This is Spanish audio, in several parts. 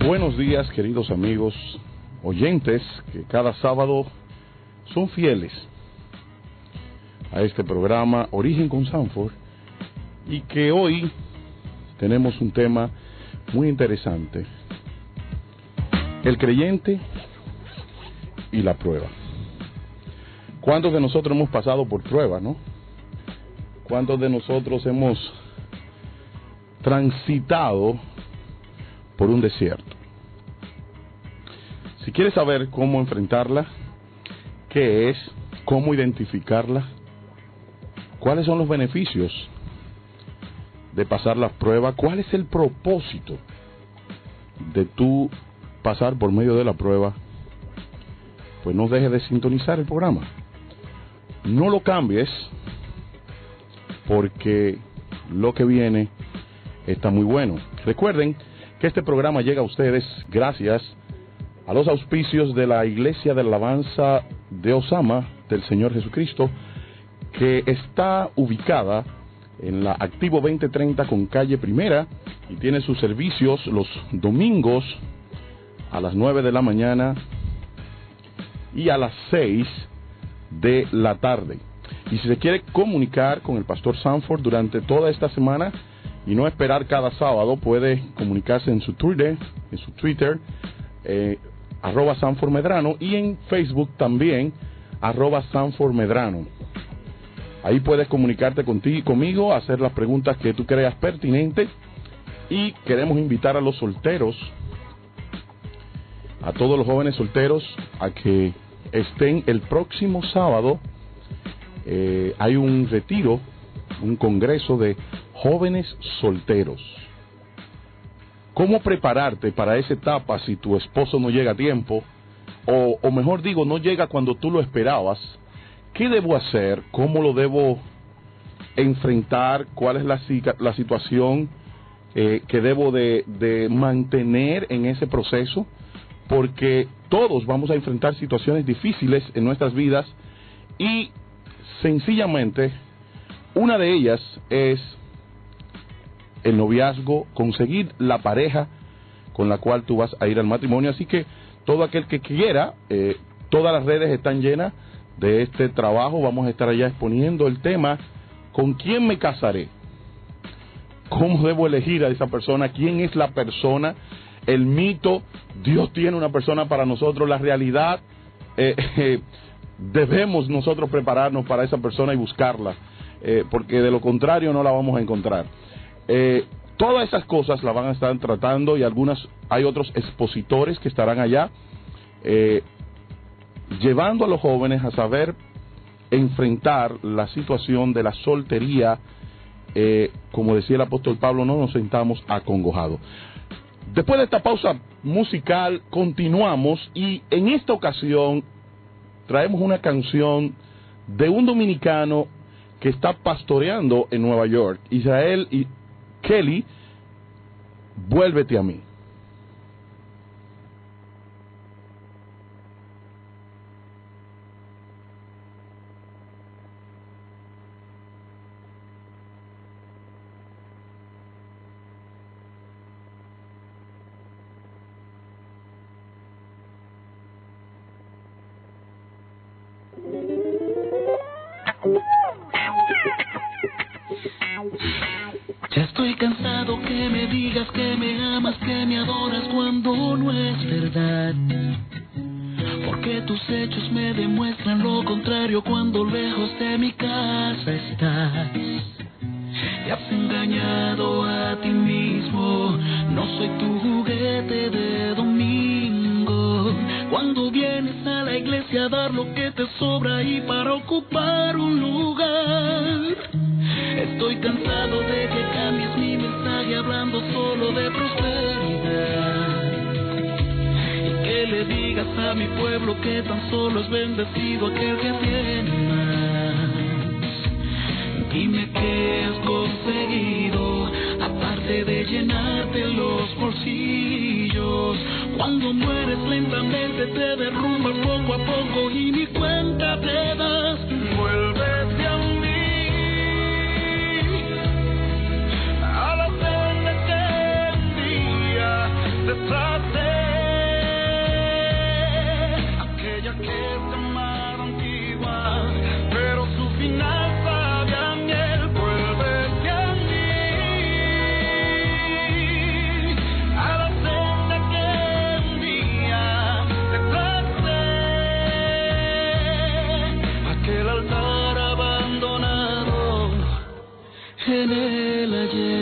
Buenos días, queridos amigos oyentes que cada sábado son fieles a este programa Origen con Sanford, y que hoy tenemos un tema muy interesante: el creyente y la prueba. ¿Cuántos de nosotros hemos pasado por pruebas, no? ¿Cuántos de nosotros hemos transitado por un desierto? Si quieres saber cómo enfrentarla, qué es, cómo identificarla, cuáles son los beneficios de pasar la prueba, cuál es el propósito de tú pasar por medio de la prueba, pues no dejes de sintonizar el programa. No lo cambies, porque lo que viene está muy bueno. Recuerden que este programa llega a ustedes gracias a los auspicios de la Iglesia de Alabanza de Osama del Señor Jesucristo, que está ubicada en la Activo 2030 con calle Primera, y tiene sus servicios los domingos a las 9 de la mañana y a las 6 de la tarde. Y si se quiere comunicar con el Pastor Sanford durante toda esta semana y no esperar cada sábado, puede comunicarse en su Twitter, @Sanford Medrano, y en Facebook también, @Sanford Medrano. Ahí puedes comunicarte conmigo, hacer las preguntas que tú creas pertinentes, y queremos invitar a los solteros, a todos los jóvenes solteros, a que estén el próximo sábado. Hay un retiro, un congreso de jóvenes solteros. ¿Cómo prepararte para esa etapa si tu esposo no llega a tiempo? O mejor digo, no llega cuando tú lo esperabas. ¿Qué debo hacer? ¿Cómo lo debo enfrentar? ¿Cuál es la situación que debo de mantener en ese proceso? Porque todos vamos a enfrentar situaciones difíciles en nuestras vidas, y sencillamente una de ellas es el noviazgo, conseguir la pareja con la cual tú vas a ir al matrimonio. Así que todo aquel que quiera, todas las redes están llenas de este trabajo. Vamos a estar allá exponiendo el tema: ¿con quién me casaré? ¿Cómo debo elegir a esa persona? ¿Quién es la persona? El mito: Dios tiene una persona para nosotros. La realidad: debemos nosotros prepararnos para esa persona y buscarla, porque de lo contrario no la vamos a encontrar. Todas esas cosas las van a estar tratando, y hay otros expositores que estarán allá, llevando a los jóvenes a saber enfrentar la situación de la soltería. Como decía el apóstol Pablo, no nos sentamos acongojados. Después de esta pausa musical continuamos, y en esta ocasión traemos una canción de un dominicano que está pastoreando en Nueva York, Israel y Kelly, Vuélvete a mí. Ya estoy cansado que me digas que me amas, que me adoras cuando no es verdad. Porque tus hechos me demuestran lo contrario cuando lejos de mi casa estás. Te has engañado a ti mismo, no soy tu juguete de domingo. Cuando vienes a la iglesia a dar lo que te sobra y para ocupar un lugar. Estoy cansado de que cambies mi mensaje hablando solo de prosperidad. Y que le digas a mi pueblo que tan solo es bendecido aquel que tiene más. Dime qué has conseguido aparte arte de llenarte los bolsillos. Cuando mueres lentamente te derrumbas poco a poco y ni cuenta te das. Vuélvete a mí, a la senda que un día te traté, aquella que se amaba antigua, pero su final sabía a miel. Vuélvete a mí, a la senda que un día te traté, aquel altar abandonado en el ayer.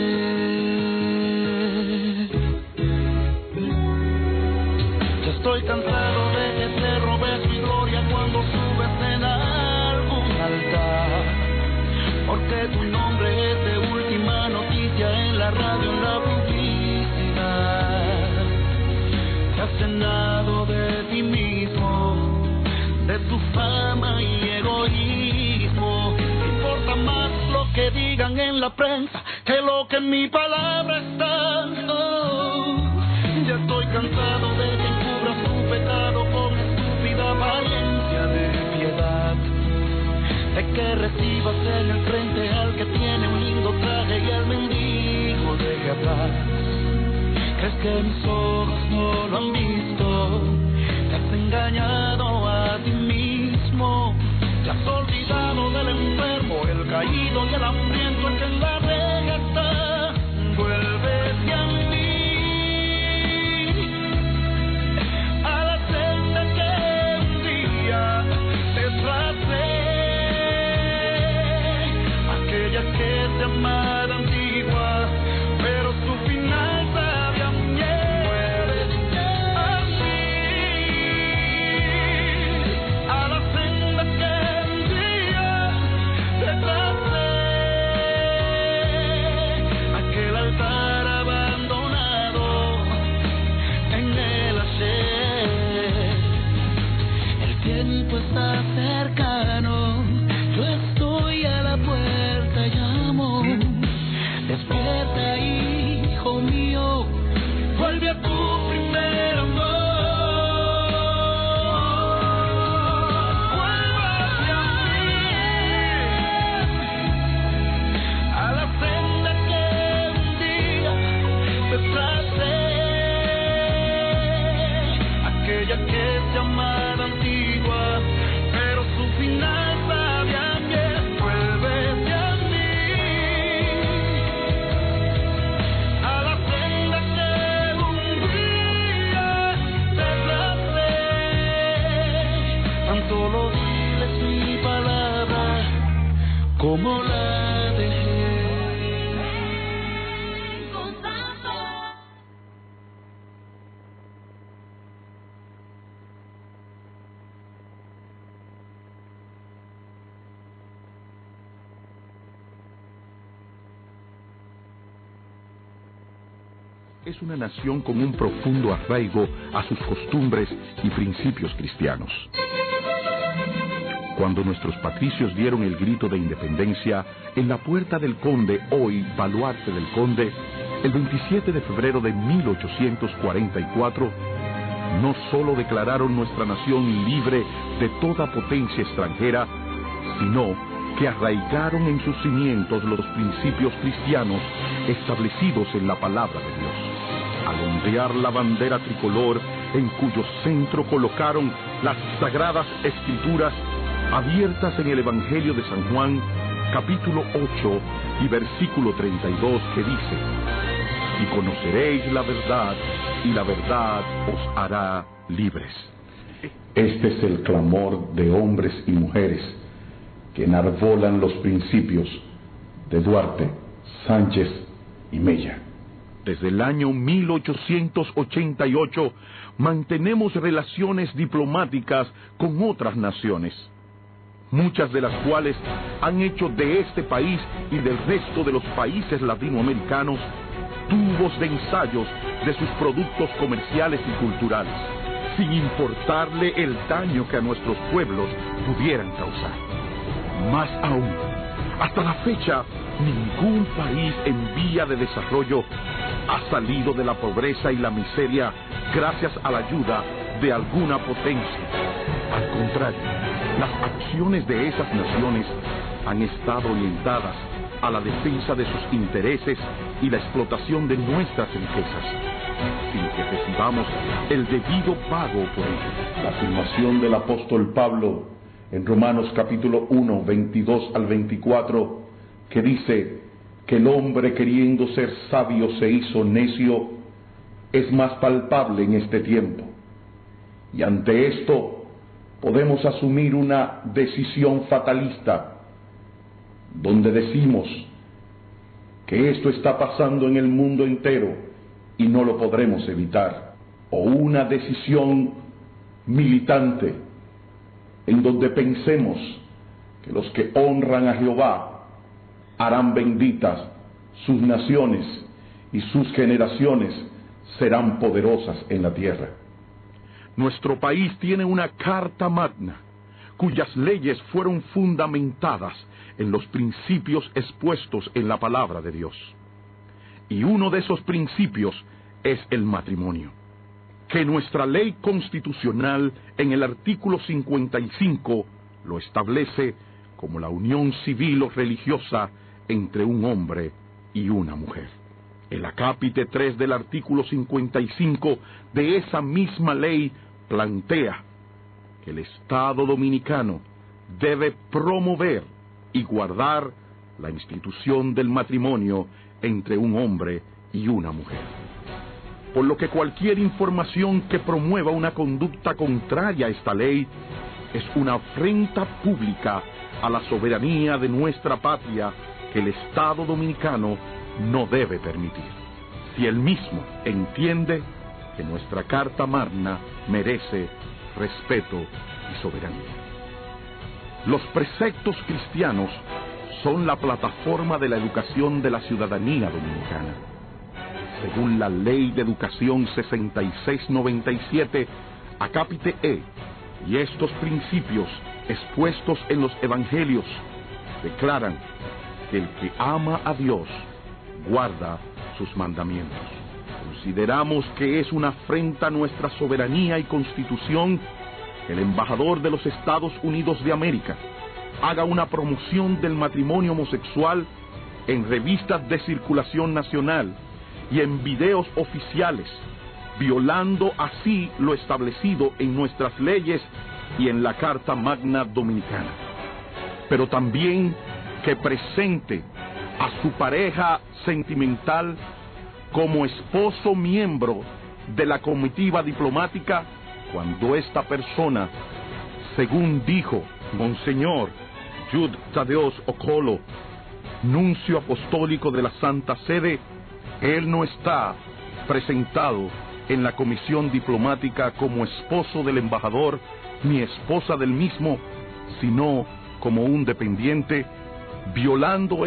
Ya estoy cansado de que te robes mi gloria cuando subes en algún altar, porque tu nombre es de última noticia en la radio, en la publicidad. Te has llenado de ti mismo, de tu fama y egoísmo. Te importa más lo que digan en la prensa que lo que en mi palabra está. Oh, ya estoy cansado de que encubras tu pecado con estúpida apariencia de piedad, de que recibas en el frente al que tiene un lindo traje y al mendigo deje atrás. ¿Crees que mis ojos no lo han visto? Te has engañado a ti mismo. Te has olvidado del enfermo, el caído y el hambriento, el que en la reja está. Vuélvete a mí, a la senda que un día te traté, aquella que se amaba antigua, pero su final sabía miel. Vuélvete a mí, a la senda que un día te traté, aquel altar abandonado en el ayer. El tiempo está cercano, yo estoy a la puerta, llamo. Despierta, hijo mío, vuelve a tu primer amor. Vuélvete a mí, a la senda que un día te traté, aquella que se amaba antigua, pero su final sabía miel. Vuélvete a mí, a la senda que un día te traté. Tan solo diles mi palabra, como la dejé. Es una nación con un profundo arraigo a sus costumbres y principios cristianos. Cuando nuestros patricios dieron el grito de independencia en la Puerta del Conde, hoy Baluarte del Conde, el 27 de febrero de 1844, no solo declararon nuestra nación libre de toda potencia extranjera, sino que arraigaron en sus cimientos los principios cristianos establecidos en la palabra de Dios. Al ondear la bandera tricolor, en cuyo centro colocaron las sagradas escrituras abiertas en el Evangelio de San Juan, capítulo 8 y versículo 32, que dice: y conoceréis la verdad, y la verdad os hará libres. Este es el clamor de hombres y mujeres que enarbolan los principios de Duarte, Sánchez y Mella. Desde el año 1888 mantenemos relaciones diplomáticas con otras naciones, muchas de las cuales han hecho de este país y del resto de los países latinoamericanos tubos de ensayos de sus productos comerciales y culturales, sin importarle el daño que a nuestros pueblos pudieran causar. Más aún, hasta la fecha, Ningún país en vía de desarrollo ha salido de la pobreza y la miseria gracias a la ayuda de alguna potencia. Al contrario, las acciones de esas naciones han estado orientadas a la defensa de sus intereses y la explotación de nuestras riquezas, sin que recibamos el debido pago por ello. La afirmación del apóstol Pablo en Romanos capítulo 1, 22 al 24, que dice que el hombre queriendo ser sabio se hizo necio, es más palpable en este tiempo. Y ante esto podemos asumir una decisión fatalista, donde decimos que esto está pasando en el mundo entero y no lo podremos evitar, o una decisión militante, en donde pensemos que los que honran a Jehová harán benditas sus naciones y sus generaciones serán poderosas en la tierra. Nuestro país tiene una Carta Magna, cuyas leyes fueron fundamentadas en los principios expuestos en la palabra de Dios. Y uno de esos principios es el matrimonio, que nuestra ley constitucional en el artículo 55 lo establece como la unión civil o religiosa entre un hombre y una mujer. El acápite 3 del artículo 55 de esa misma ley plantea que el Estado dominicano debe promover y guardar la institución del matrimonio entre un hombre y una mujer. Por lo que cualquier información que promueva una conducta contraria a esta ley es una afrenta pública a la soberanía de nuestra patria que el Estado dominicano no debe permitir, si él mismo entiende que nuestra Carta Magna merece respeto y soberanía. Los preceptos cristianos son la plataforma de la educación de la ciudadanía dominicana. Según la Ley de Educación 6697, acápite E, y estos principios expuestos en los evangelios declaran que el que ama a Dios guarda sus mandamientos. Consideramos que es una afrenta a nuestra soberanía y constitución que el embajador de los Estados Unidos de América haga una promoción del matrimonio homosexual en revistas de circulación nacional y en videos oficiales, violando así lo establecido en nuestras leyes y en la Carta Magna Dominicana. Pero también que presente a su pareja sentimental como esposo miembro de la comitiva diplomática cuando esta persona, según dijo Monseñor Jude Tadeos Okolo, nuncio apostólico de la Santa Sede, él no está presentado en la comisión diplomática como esposo del embajador ni esposa del mismo, sino como un dependiente, violando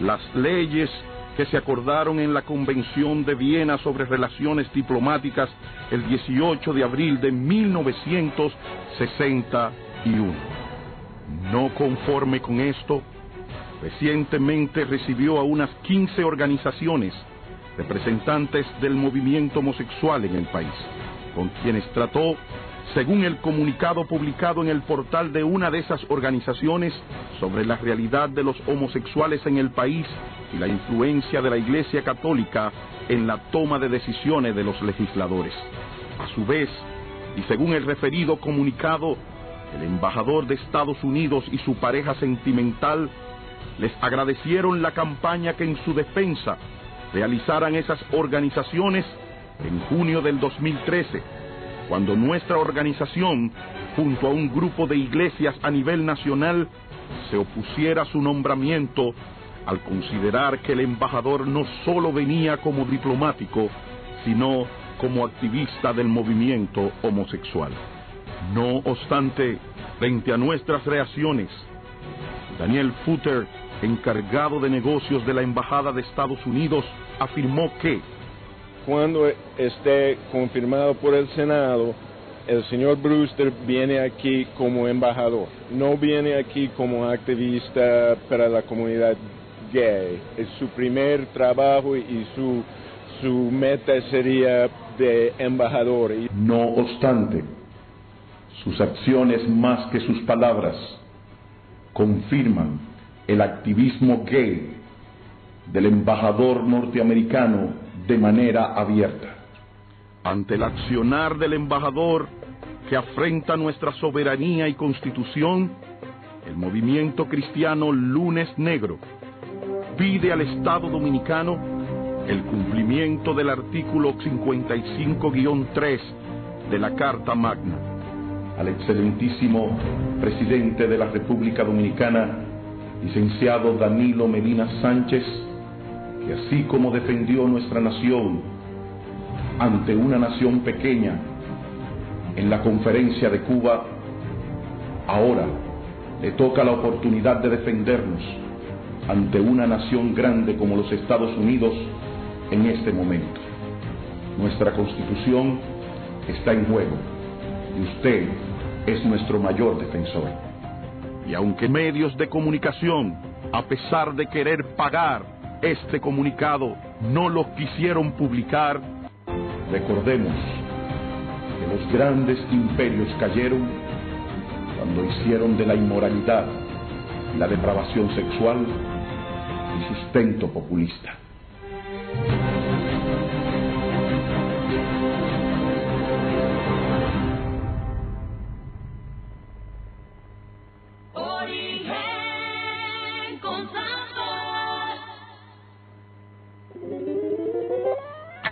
las leyes que se acordaron en la Convención de Viena sobre Relaciones Diplomáticas el 18 de abril de 1961. No conforme con esto, recientemente recibió a unas 15 organizaciones representantes del movimiento homosexual en el país, con quienes trató, según el comunicado publicado en el portal de una de esas organizaciones, sobre la realidad de los homosexuales en el país y la influencia de la Iglesia Católica en la toma de decisiones de los legisladores. A su vez, y según el referido comunicado, el embajador de Estados Unidos y su pareja sentimental les agradecieron la campaña que en su defensa realizaran esas organizaciones en junio del 2013, cuando nuestra organización, junto a un grupo de iglesias a nivel nacional, se opusiera a su nombramiento al considerar que el embajador no solo venía como diplomático, sino como activista del movimiento homosexual. No obstante, frente a nuestras reacciones, Daniel Futter, encargado de negocios de la Embajada de Estados Unidos, afirmó que cuando esté confirmado por el Senado, el señor Brewster viene aquí como embajador, no viene aquí como activista para la comunidad gay. Es su primer trabajo y su meta sería de embajador. No obstante, sus acciones más que sus palabras confirman el activismo gay del embajador norteamericano de manera abierta. Ante el accionar del embajador que afrenta nuestra soberanía y constitución, el movimiento cristiano Lunes Negro pide al Estado Dominicano el cumplimiento del artículo 55-3 de la Carta Magna. Al excelentísimo presidente de la República Dominicana, licenciado Danilo Medina Sánchez, que así como defendió nuestra nación ante una nación pequeña en la conferencia de Cuba, ahora le toca la oportunidad de defendernos ante una nación grande como los Estados Unidos en este momento. Nuestra Constitución está en juego y usted es nuestro mayor defensor. Y aunque medios de comunicación, a pesar de querer pagar este comunicado, no lo quisieron publicar, recordemos que los grandes imperios cayeron cuando hicieron de la inmoralidad, la depravación sexual y sustento populista.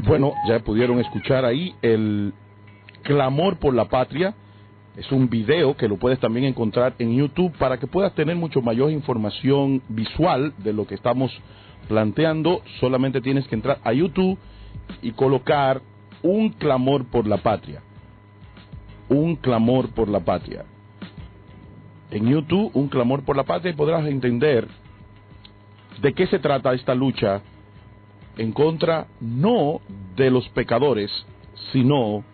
Bueno, ya pudieron escuchar ahí el clamor por la patria. Es un video que lo puedes también encontrar en YouTube para que puedas tener mucho mayor información visual de lo que estamos planteando. Solamente tienes que entrar a YouTube y colocar un clamor por la patria. Un clamor por la patria. En YouTube, un clamor por la patria, y podrás entender de qué se trata esta lucha en contra no de los pecadores, sino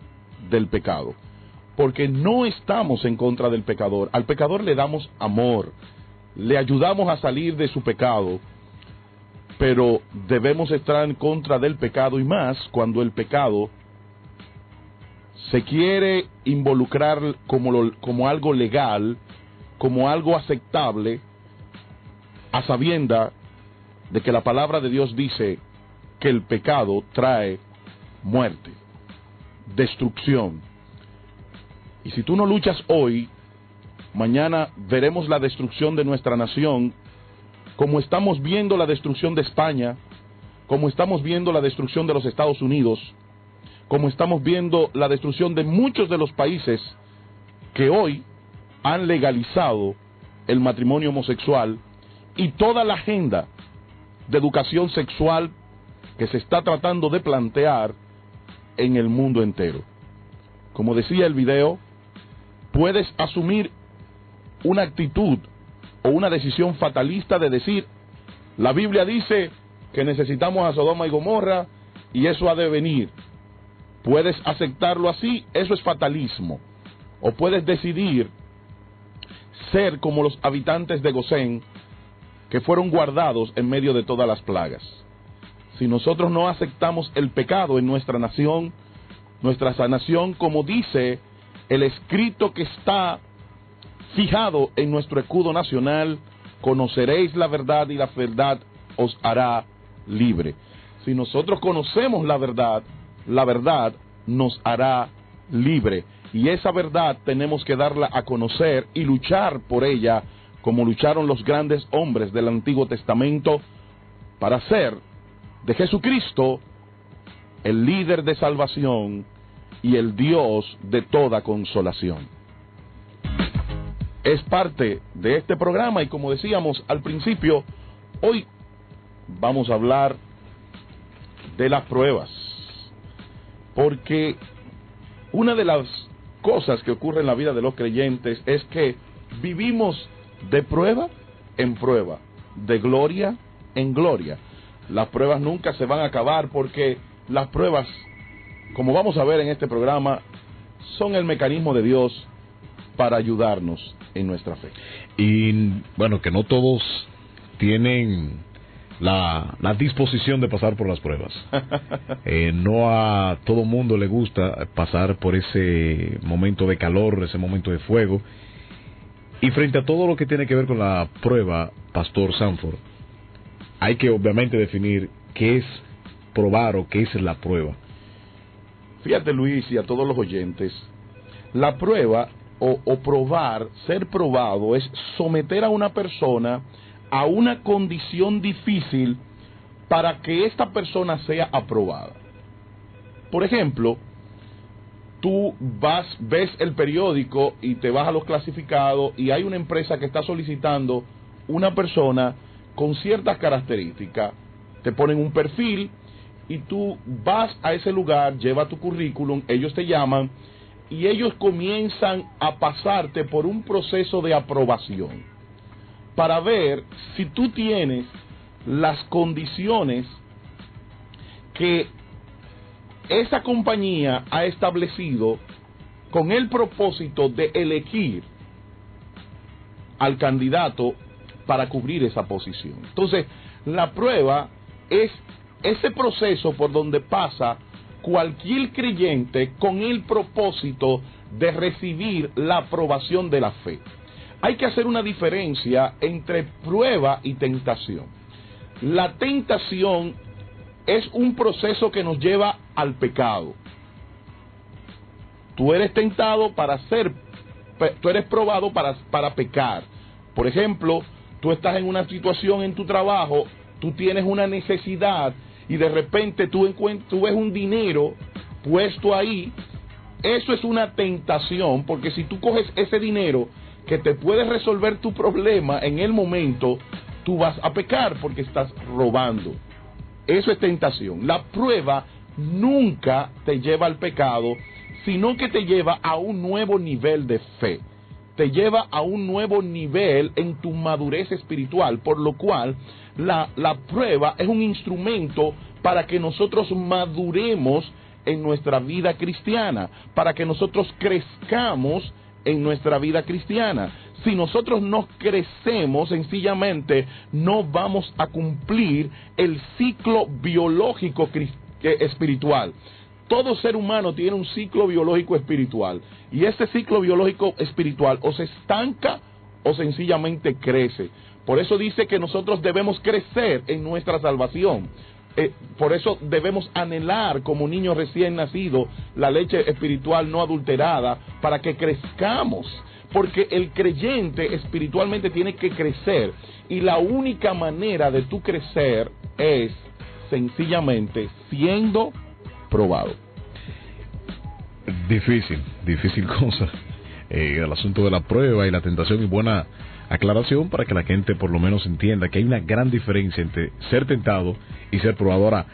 del pecado. Porque no estamos en contra del pecador. Al pecador le damos amor, le ayudamos a salir de su pecado, pero debemos estar en contra del pecado, y más cuando el pecado se quiere involucrar como algo legal, como algo aceptable, a sabienda de que la palabra de Dios dice que el pecado trae muerte, destrucción. Y si tú no luchas hoy, mañana veremos la destrucción de nuestra nación, como estamos viendo la destrucción de España, como estamos viendo la destrucción de los Estados Unidos, como estamos viendo la destrucción de muchos de los países que hoy han legalizado el matrimonio homosexual y toda la agenda de educación sexual que se está tratando de plantear en el mundo entero. Como decía el video, puedes asumir una actitud o una decisión fatalista de decir, la Biblia dice que necesitamos a Sodoma y Gomorra y eso ha de venir. Puedes aceptarlo así, eso es fatalismo. O puedes decidir ser como los habitantes de Gosén, que fueron guardados en medio de todas las plagas. Si nosotros no aceptamos el pecado en nuestra nación, nuestra sanación, como dice el escrito que está fijado en nuestro escudo nacional, conoceréis la verdad y la verdad os hará libre. Si nosotros conocemos la verdad nos hará libre. Y esa verdad tenemos que darla a conocer y luchar por ella, como lucharon los grandes hombres del Antiguo Testamento, para hacer de Jesucristo el líder de salvación y el Dios de toda consolación. Es parte de este programa, y como decíamos al principio, hoy vamos a hablar de las pruebas, porque una de las cosas que ocurre en la vida de los creyentes es que vivimos de prueba en prueba, de gloria en gloria. Las pruebas nunca se van a acabar, porque las pruebas, como vamos a ver en este programa, son el mecanismo de Dios para ayudarnos en nuestra fe. Y bueno, que no todos tienen la disposición de pasar por las pruebas. No a todo mundo le gusta pasar por ese momento de calor, ese momento de fuego. Y frente a todo lo que tiene que ver con la prueba, Pastor Sanford, hay que obviamente definir qué es probar o qué es la prueba. Fíjate, Luis, y a todos los oyentes, la prueba o probar, ser probado, es someter a una persona a una condición difícil para que esta persona sea aprobada. Por ejemplo, tú ves el periódico y te vas a los clasificados y hay una empresa que está solicitando una persona con ciertas características, te ponen un perfil y tú vas a ese lugar, lleva tu currículum, ellos te llaman y ellos comienzan a pasarte por un proceso de aprobación para ver si tú tienes las condiciones que esa compañía ha establecido con el propósito de elegir al candidato para cubrir esa posición. Entonces, la prueba es ese proceso por donde pasa cualquier creyente con el propósito de recibir la aprobación de la fe. Hay que hacer una diferencia entre prueba y tentación. La tentación es un proceso que nos lleva al pecado. Tú eres tentado tú eres probado para pecar. Por ejemplo, tú estás en una situación en tu trabajo, tú tienes una necesidad y de repente tú ves un dinero puesto ahí. Eso es una tentación, porque si tú coges ese dinero que te puede resolver tu problema en el momento, tú vas a pecar porque estás robando. Eso es tentación. La prueba nunca te lleva al pecado, sino que te lleva a un nuevo nivel de fe. Te lleva a un nuevo nivel en tu madurez espiritual, por lo cual la prueba es un instrumento para que nosotros maduremos en nuestra vida cristiana, para que nosotros crezcamos en nuestra vida cristiana. Si nosotros no crecemos, sencillamente no vamos a cumplir el ciclo biológico espiritual. Todo ser humano tiene un ciclo biológico espiritual, y ese ciclo biológico espiritual o se estanca o sencillamente crece. Por eso dice que nosotros debemos crecer en nuestra salvación. Por eso debemos anhelar como niños recién nacidos la leche espiritual no adulterada, para que crezcamos, porque el creyente espiritualmente tiene que crecer, y la única manera de tú crecer es sencillamente siendo probado. Difícil cosa el asunto de la prueba y la tentación, y buena aclaración para que la gente por lo menos entienda que hay una gran diferencia entre ser tentado y ser probado. Ahora,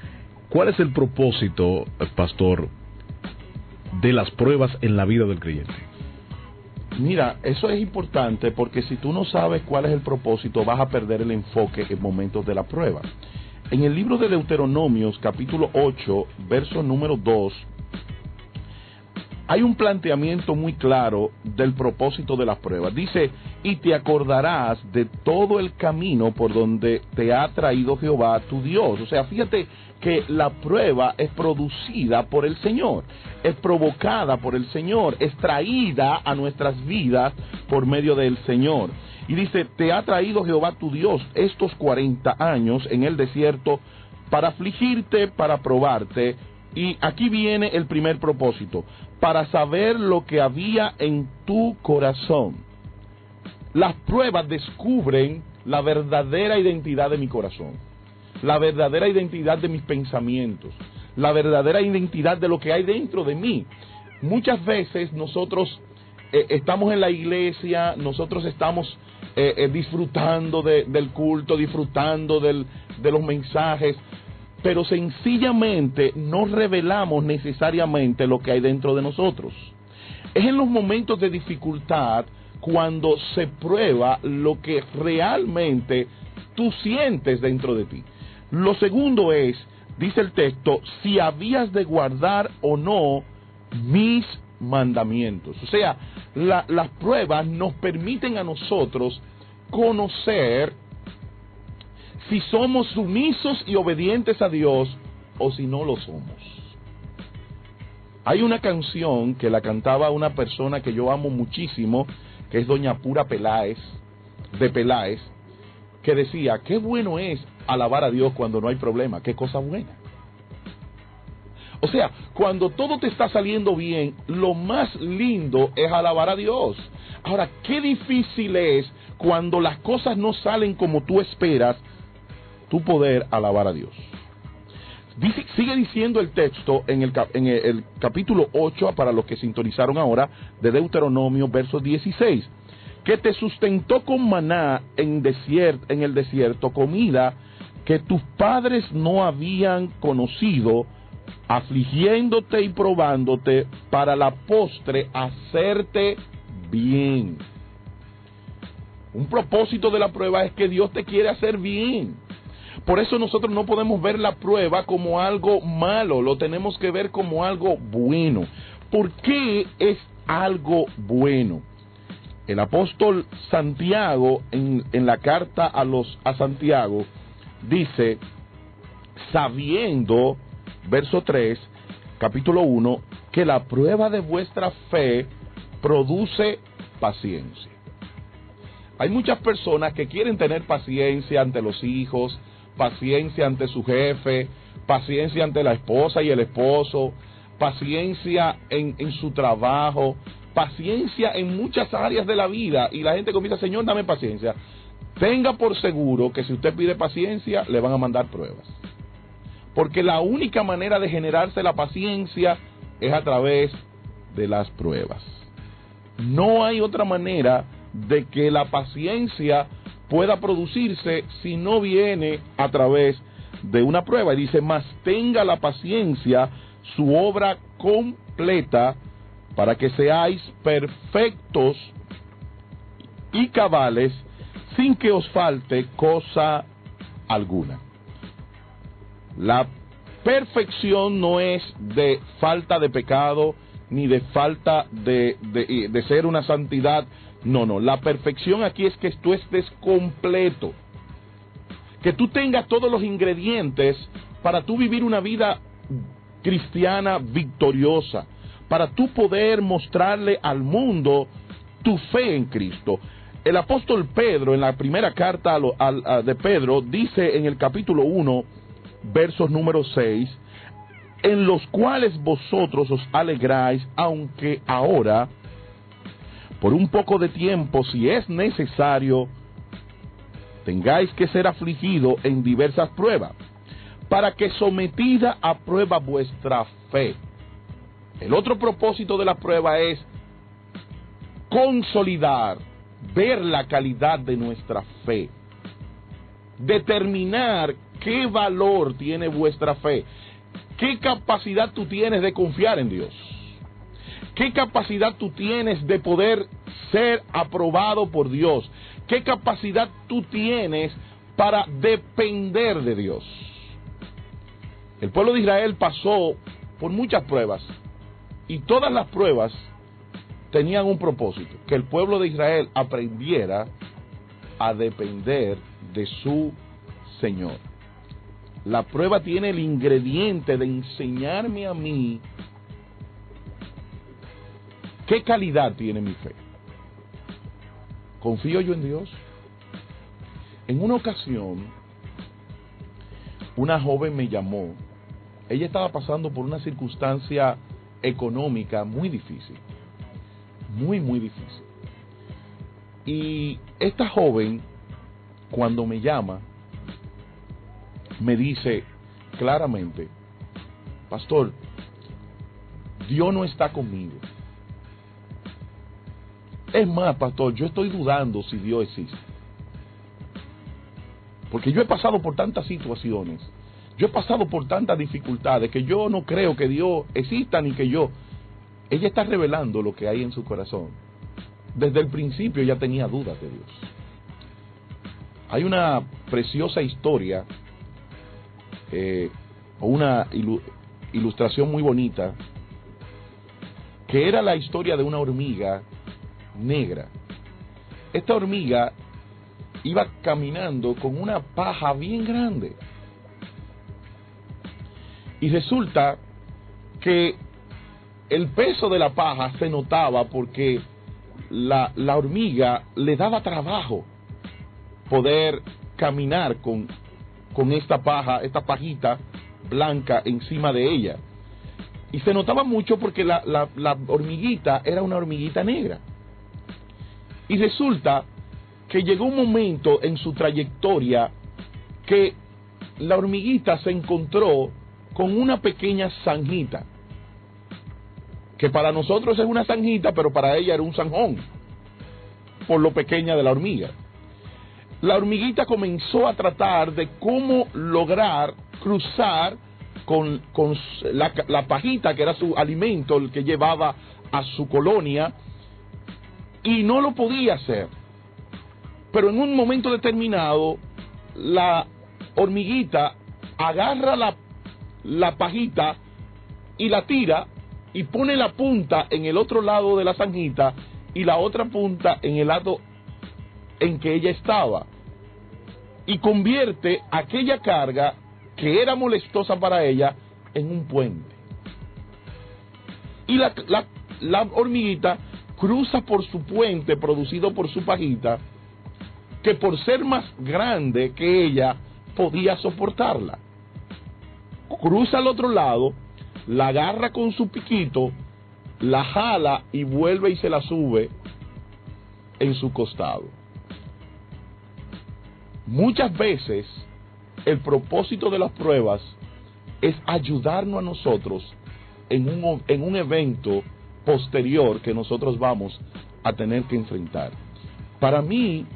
¿cuál es el propósito, pastor, de las pruebas en la vida del creyente? Mira, eso es importante, porque si tú no sabes cuál es el propósito, vas a perder el enfoque en momentos de la prueba. En el libro de Deuteronomios, capítulo 8, verso número 2, hay un planteamiento muy claro del propósito de las pruebas. Dice, y te acordarás de todo el camino por donde te ha traído Jehová tu Dios. O sea, fíjate que la prueba es producida por el Señor, es provocada por el Señor, es traída a nuestras vidas por medio del Señor. Y dice, te ha traído Jehová tu Dios estos 40 años en el desierto para afligirte, para probarte. Y aquí viene el primer propósito, para saber lo que había en tu corazón. Las pruebas descubren la verdadera identidad de mi corazón, la verdadera identidad de mis pensamientos, la verdadera identidad de lo que hay dentro de mí. Muchas veces nosotros estamos en la iglesia, nosotros estamos disfrutando del culto, disfrutando de los mensajes, pero sencillamente no revelamos necesariamente lo que hay dentro de nosotros. Es en los momentos de dificultad cuando se prueba lo que realmente tú sientes dentro de ti. Lo segundo es, dice el texto, si habías de guardar o no mis mandamientos. O sea, las pruebas nos permiten a nosotros conocer si somos sumisos y obedientes a Dios o si no lo somos. Hay una canción que la cantaba una persona que yo amo muchísimo, que es doña Pura Peláez, de Peláez, que decía, qué bueno es alabar a Dios cuando no hay problema, qué cosa buena. O sea, cuando todo te está saliendo bien, lo más lindo es alabar a Dios. Ahora, qué difícil es cuando las cosas no salen como tú esperas, tú poder alabar a Dios. Sigue diciendo el texto en el capítulo 8, para los que sintonizaron ahora, de Deuteronomio, verso 16, que te sustentó con maná en el desierto, comida que tus padres no habían conocido, afligiéndote y probándote para la postre hacerte bien. Un propósito de la prueba es que Dios te quiere hacer bien. Por eso nosotros no podemos ver la prueba como algo malo, lo tenemos que ver como algo bueno. ¿Por qué es algo bueno? El apóstol Santiago, en la carta a Santiago, dice, sabiendo, verso 3, capítulo 1, que la prueba de vuestra fe produce paciencia. Hay muchas personas que quieren tener paciencia ante los hijos, paciencia ante su jefe, paciencia ante la esposa y el esposo, paciencia en su trabajo, paciencia en muchas áreas de la vida, y la gente comienza, Señor, dame paciencia. Tenga por seguro que si usted pide paciencia, le van a mandar pruebas. Porque la única manera de generarse la paciencia es a través de las pruebas. No hay otra manera de que la paciencia pueda producirse si no viene a través de una prueba. Y dice, mas tenga la paciencia su obra completa, para que seáis perfectos y cabales, sin que os falte cosa alguna. La perfección no es de falta de pecado, ni de falta de ser una santidad. No, la perfección aquí es que tú estés completo, que tú tengas todos los ingredientes para tú vivir una vida cristiana victoriosa, para tú poder mostrarle al mundo tu fe en Cristo. El apóstol Pedro, en la primera carta de Pedro, dice en el capítulo 1, versos número 6, en los cuales vosotros os alegráis, aunque ahora, por un poco de tiempo, si es necesario, tengáis que ser afligido en diversas pruebas, para que sometida a prueba vuestra fe. El otro propósito de la prueba es consolidar, ver la calidad de nuestra fe, determinar qué valor tiene vuestra fe, qué capacidad tú tienes de confiar en Dios, qué capacidad tú tienes de poder ser aprobado por Dios, qué capacidad tú tienes para depender de Dios. El pueblo de Israel pasó por muchas pruebas, y todas las pruebas tenían un propósito, que el pueblo de Israel aprendiera a depender de su Señor. La prueba tiene el ingrediente de enseñarme a mí qué calidad tiene mi fe. ¿Confío yo en Dios? En una ocasión, una joven me llamó. Ella estaba pasando por una circunstancia económica muy difícil, muy difícil. Y esta joven, cuando me llama, me dice claramente, pastor, Dios no está conmigo. Es más, pastor, yo estoy dudando si Dios existe. Porque yo he pasado por tantas situaciones, yo he pasado por tantas dificultades, que yo no creo que Dios exista ni que yo... Ella está revelando lo que hay en su corazón. Desde el principio ella tenía dudas de Dios. Hay una preciosa historia, o una ilustración muy bonita, que era la historia de una hormiga negra. Esta hormiga iba caminando con una paja bien grande. Y resulta que el peso de la paja se notaba porque la hormiga le daba trabajo poder caminar con esta paja, esta pajita blanca encima de ella. Y se notaba mucho porque la hormiguita era una hormiguita negra. Y resulta que llegó un momento en su trayectoria que la hormiguita se encontró con una pequeña zanjita, que para nosotros es una zanjita, pero para ella era un zanjón, por lo pequeña de la hormiga. La hormiguita comenzó a tratar de cómo lograr cruzar con la pajita, que era su alimento, el que llevaba a su colonia, y no lo podía hacer. Pero en un momento determinado, la hormiguita agarra la pajita y la tira y pone la punta en el otro lado de la zanjita y la otra punta en el lado en que ella estaba, y convierte aquella carga que era molestosa para ella en un puente. Y la hormiguita cruza por su puente producido por su pajita, que por ser más grande que ella podía soportarla. Cruza al otro lado, la agarra con su piquito, la jala y vuelve y se la sube en su costado. Muchas veces el propósito de las pruebas es ayudarnos a nosotros en un evento posterior que nosotros vamos a tener que enfrentar. Para mí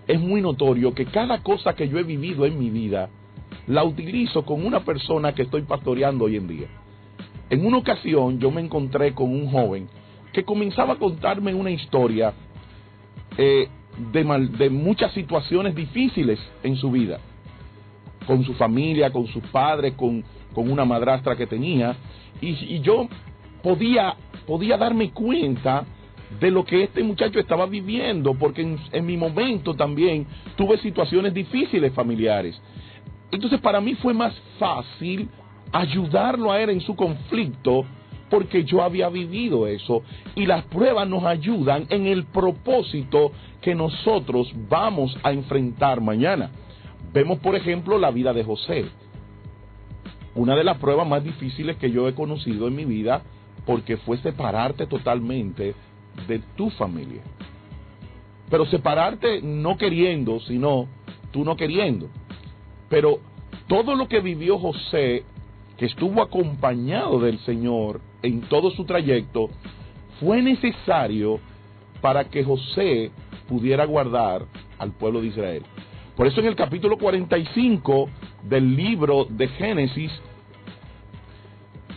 es muy notorio que cada cosa que yo he vivido en mi vida la utilizo con una persona que estoy pastoreando hoy en día. En una ocasión yo me encontré con un joven que comenzaba a contarme una historia de muchas situaciones difíciles en su vida, con su familia, con sus padres, con una madrastra que tenía, y yo podía darme cuenta de lo que este muchacho estaba viviendo, porque en mi momento también tuve situaciones difíciles familiares. Entonces para mí fue más fácil ayudarlo a él en su conflicto, porque yo había vivido eso, y las pruebas nos ayudan en el propósito que nosotros vamos a enfrentar mañana. Vemos, por ejemplo, la vida de José, una de las pruebas más difíciles que yo he conocido en mi vida, porque fue separarte totalmente de tu familia. Pero separarte no queriendo, sino tú no queriendo. Pero todo lo que vivió José, que estuvo acompañado del Señor en todo su trayecto, fue necesario para que José pudiera guardar al pueblo de Israel. Por eso en el capítulo 45 del libro de Génesis,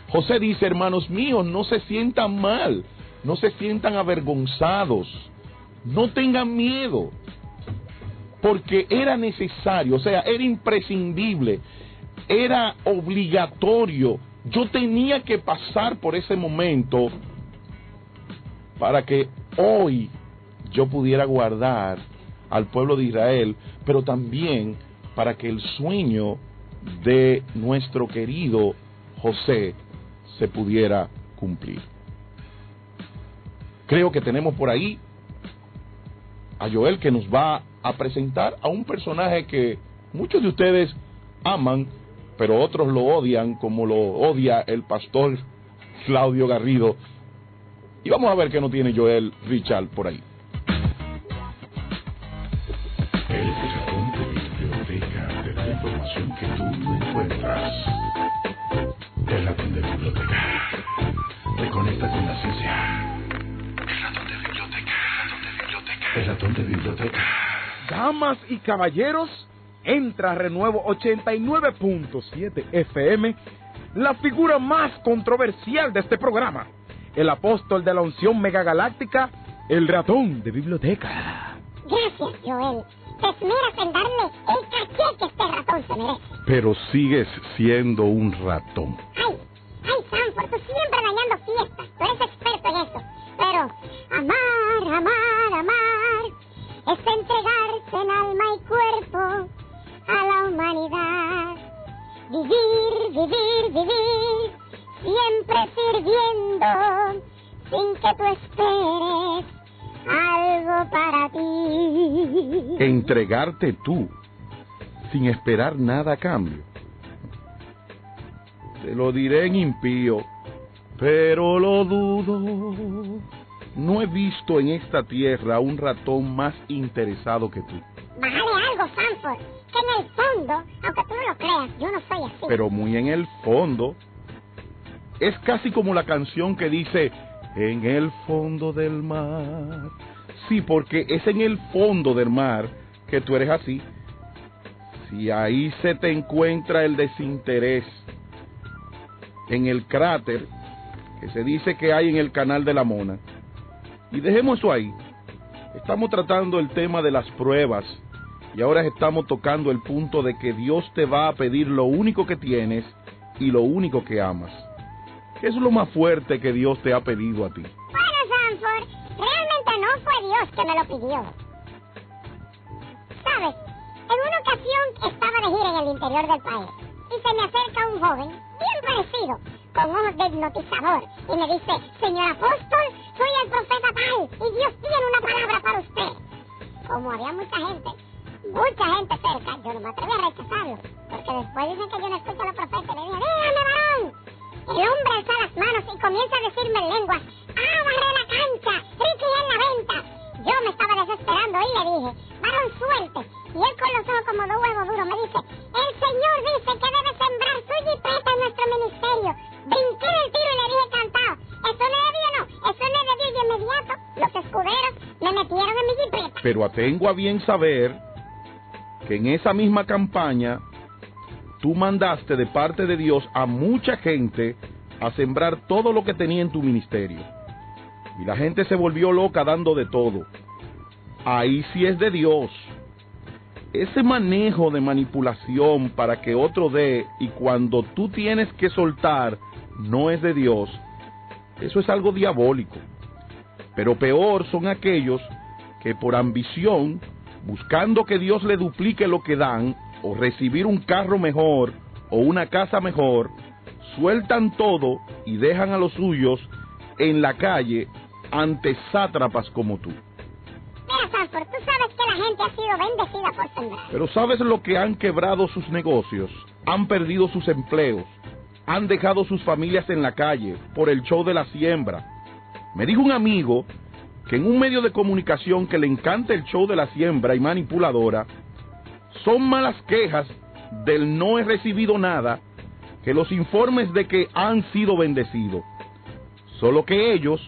José dice: hermanos míos, no se sientan mal, no se sientan avergonzados, no tengan miedo, porque era necesario, o sea, era imprescindible, era obligatorio. Yo tenía que pasar por ese momento para que hoy yo pudiera guardar al pueblo de Israel, pero también para que el sueño de nuestro querido José se pudiera cumplir. Creo que tenemos por ahí a Joel, que nos va a presentar a un personaje que muchos de ustedes aman, pero otros lo odian, como lo odia el pastor Claudio Garrido. Y vamos a ver qué nos tiene Joel Richard por ahí. El ratón de biblioteca de la información que tú no encuentras. El ratón de biblioteca te conecta con la ciencia. El ratón de biblioteca, el ratón de biblioteca. Damas y caballeros, entra Renuevo 89.7 FM, la figura más controversial de este programa, el apóstol de la unción megagaláctica, el ratón de biblioteca. Gracias, Joel. Te esmeras en darle el caché que este ratón se merece. Pero sigues siendo un ratón. Ay, Sanford, tú siempre dañando fiestas. Tú eres experto en eso. Pero amar es entregarse sin que tú esperes algo para ti. Entregarte tú, sin esperar nada a cambio. Te lo diré en impío, pero lo dudo. No he visto en esta tierra un ratón más interesado que tú. Bájale algo, Sanford, que en el fondo, aunque tú no lo creas, yo no soy así. Pero muy en el fondo, es casi como la canción que dice, en el fondo del mar. Sí, porque es en el fondo del mar que tú eres así. Si ahí se te encuentra el desinterés, en el cráter que se dice que hay en el canal de la Mona. Y dejemos eso ahí. Estamos tratando el tema de las pruebas y ahora estamos tocando el punto de que Dios te va a pedir lo único que tienes y lo único que amas. ¿Qué es lo más fuerte que Dios te ha pedido a ti? Bueno, Sanford, realmente no fue Dios que me lo pidió. ¿Sabes? En una ocasión estaba de gira en el interior del país y se me acerca un joven bien parecido, con ojos de hipnotizador, y me dice, señor apóstol, soy el profeta tal, y Dios tiene una palabra para usted. Como había mucha gente cerca, yo no me atreví a rechazarlo, porque después dicen que yo no escucho a los profetas, le dije, dígame, varón. El hombre alza las manos y comienza a decirme en lenguas, barre la cancha, Ricky en la venta. Yo me estaba desesperando y le dije, varón, suelte. Y él con los ojos como dos huevos duros me dice, el Señor dice que debe sembrar su jipeta en nuestro ministerio. Brinqué del tiro y le dije cantado, eso no es de Dios, no, eso no es de Dios. Y de inmediato los escuderos me metieron en mi jipeta. Pero tengo a bien saber que en esa misma campaña tú mandaste de parte de Dios a mucha gente a sembrar todo lo que tenía en tu ministerio. Y la gente se volvió loca dando de todo. Ahí sí es de Dios. Ese manejo de manipulación para que otro dé y cuando tú tienes que soltar no es de Dios, eso es algo diabólico. Pero peor son aquellos que por ambición, buscando que Dios le duplique lo que dan, o recibir un carro mejor, o una casa mejor, sueltan todo y dejan a los suyos en la calle ante sátrapas como tú. Mira, Sanford, tú sabes que la gente ha sido bendecida por sembrar. Pero ¿sabes lo que han quebrado sus negocios? Han perdido sus empleos, han dejado sus familias en la calle por el show de la siembra. Me dijo un amigo que en un medio de comunicación que le encanta el show de la siembra y manipuladora, son malas quejas del no he recibido nada que los informes de que han sido bendecidos. Solo que ellos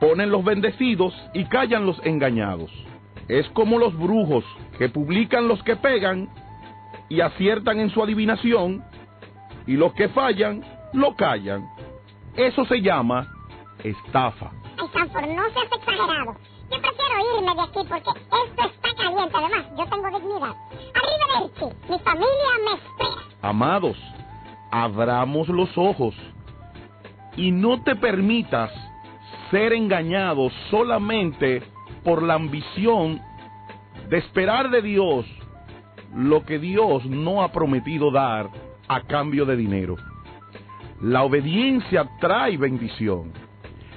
ponen los bendecidos y callan los engañados. Es como los brujos que publican los que pegan y aciertan en su adivinación, y los que fallan lo callan. Eso se llama estafa. Ay, Sanford, no seas exagerado. Yo prefiero irme de aquí porque esto está caliente. Además, yo tengo dignidad. Arriba del chi, mi familia me espera. Amados, abramos los ojos y no te permitas ser engañado solamente por la ambición de esperar de Dios lo que Dios no ha prometido dar a cambio de dinero. La obediencia trae bendición.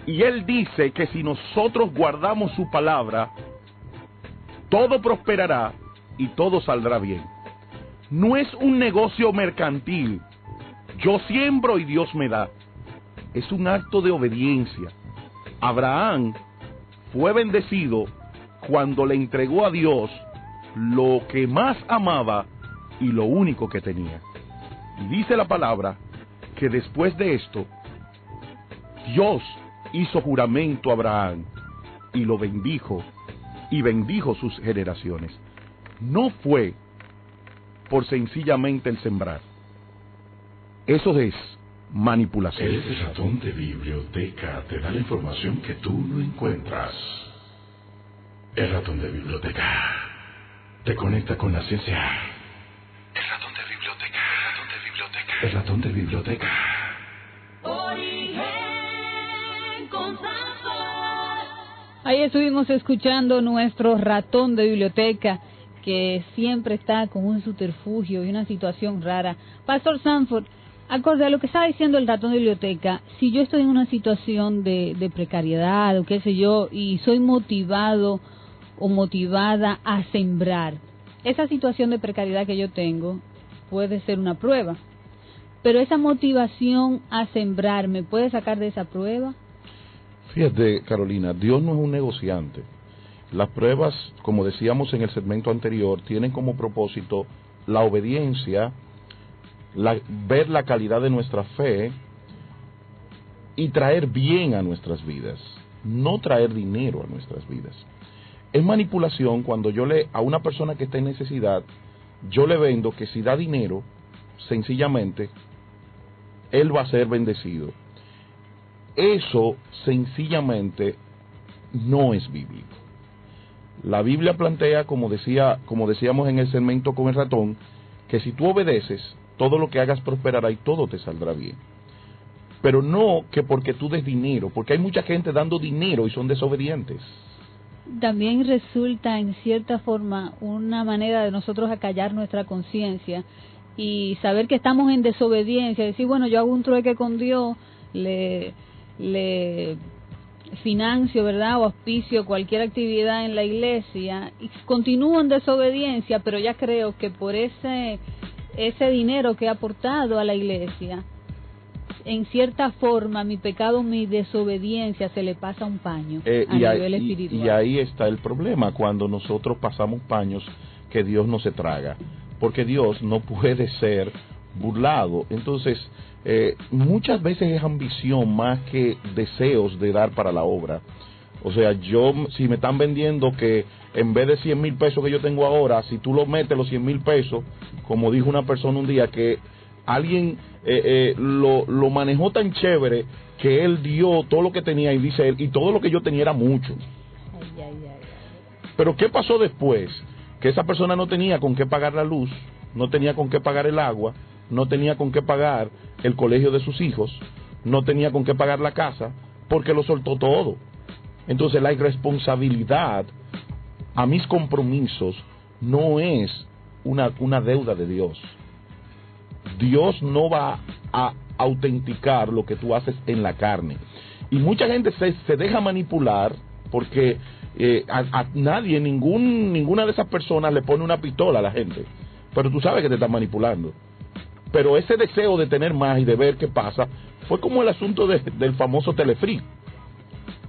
Y Él dice que si nosotros guardamos su palabra, todo prosperará y todo saldrá bien. No es un negocio mercantil. Yo siembro y Dios me da. Es un acto de obediencia. Abraham fue bendecido cuando le entregó a Dios lo que más amaba y lo único que tenía. Y dice la palabra que después de esto, Dios hizo juramento a Abraham y lo bendijo y bendijo sus generaciones. No fue por sencillamente el sembrar. Eso es manipulación. El ratón de biblioteca te da la información que tú no encuentras. El ratón de biblioteca te conecta con la ciencia. El ratón de biblioteca, el ratón de biblioteca, el ratón de biblioteca. Ahí estuvimos escuchando nuestro ratón de biblioteca, que siempre está con un subterfugio y una situación rara. Pastor Sanford, Acorde a lo que estaba diciendo el ratón de biblioteca, si yo estoy en una situación de precariedad o qué sé yo, y soy motivado o motivada a sembrar, esa situación de precariedad que yo tengo puede ser una prueba. Pero esa motivación a sembrar, ¿me puede sacar de esa prueba? Fíjate, Carolina, Dios no es un negociante. Las pruebas, como decíamos en el segmento anterior, tienen como propósito la obediencia, ver la calidad de nuestra fe y traer bien a nuestras vidas, no traer dinero a nuestras vidas. Es manipulación cuando a una persona que está en necesidad, yo le vendo que si da dinero, sencillamente, él va a ser bendecido. Eso sencillamente no es bíblico. La Biblia plantea, como decíamos en el segmento con el ratón, que si tú obedeces, todo lo que hagas prosperará y todo te saldrá bien. Pero no que porque tú des dinero, porque hay mucha gente dando dinero y son desobedientes. También resulta en cierta forma una manera de nosotros acallar nuestra conciencia y saber que estamos en desobediencia, decir, bueno, yo hago un trueque con Dios, le financio, ¿verdad?, o auspicio cualquier actividad en la iglesia y continúo en desobediencia, pero ya creo que por ese dinero que he aportado a la iglesia, en cierta forma mi pecado, mi desobediencia se le pasa un paño a nivel espiritual. Y ahí está el problema, cuando nosotros pasamos paños que Dios no se traga, porque Dios no puede ser burlado. Entonces, muchas veces es ambición más que deseos de dar para la obra. O sea, si me están vendiendo que en vez de 100,000 pesos que yo tengo ahora, si tú lo metes los 100,000 pesos, como dijo una persona un día, que alguien lo manejó tan chévere que él dio todo lo que tenía, y dice él, y todo lo que yo tenía era mucho. Pero ¿qué pasó después? Que esa persona no tenía con qué pagar la luz, no tenía con qué pagar el agua, no tenía con qué pagar el colegio de sus hijos, no tenía con qué pagar la casa, porque lo soltó todo. Entonces la irresponsabilidad a mis compromisos no es una deuda de Dios. Dios no va a autenticar lo que tú haces en la carne. Y mucha gente se deja manipular porque a nadie, ninguna de esas personas le pone una pistola a la gente. Pero tú sabes que te están manipulando. Pero ese deseo de tener más y de ver qué pasa fue como el asunto del famoso Telefree.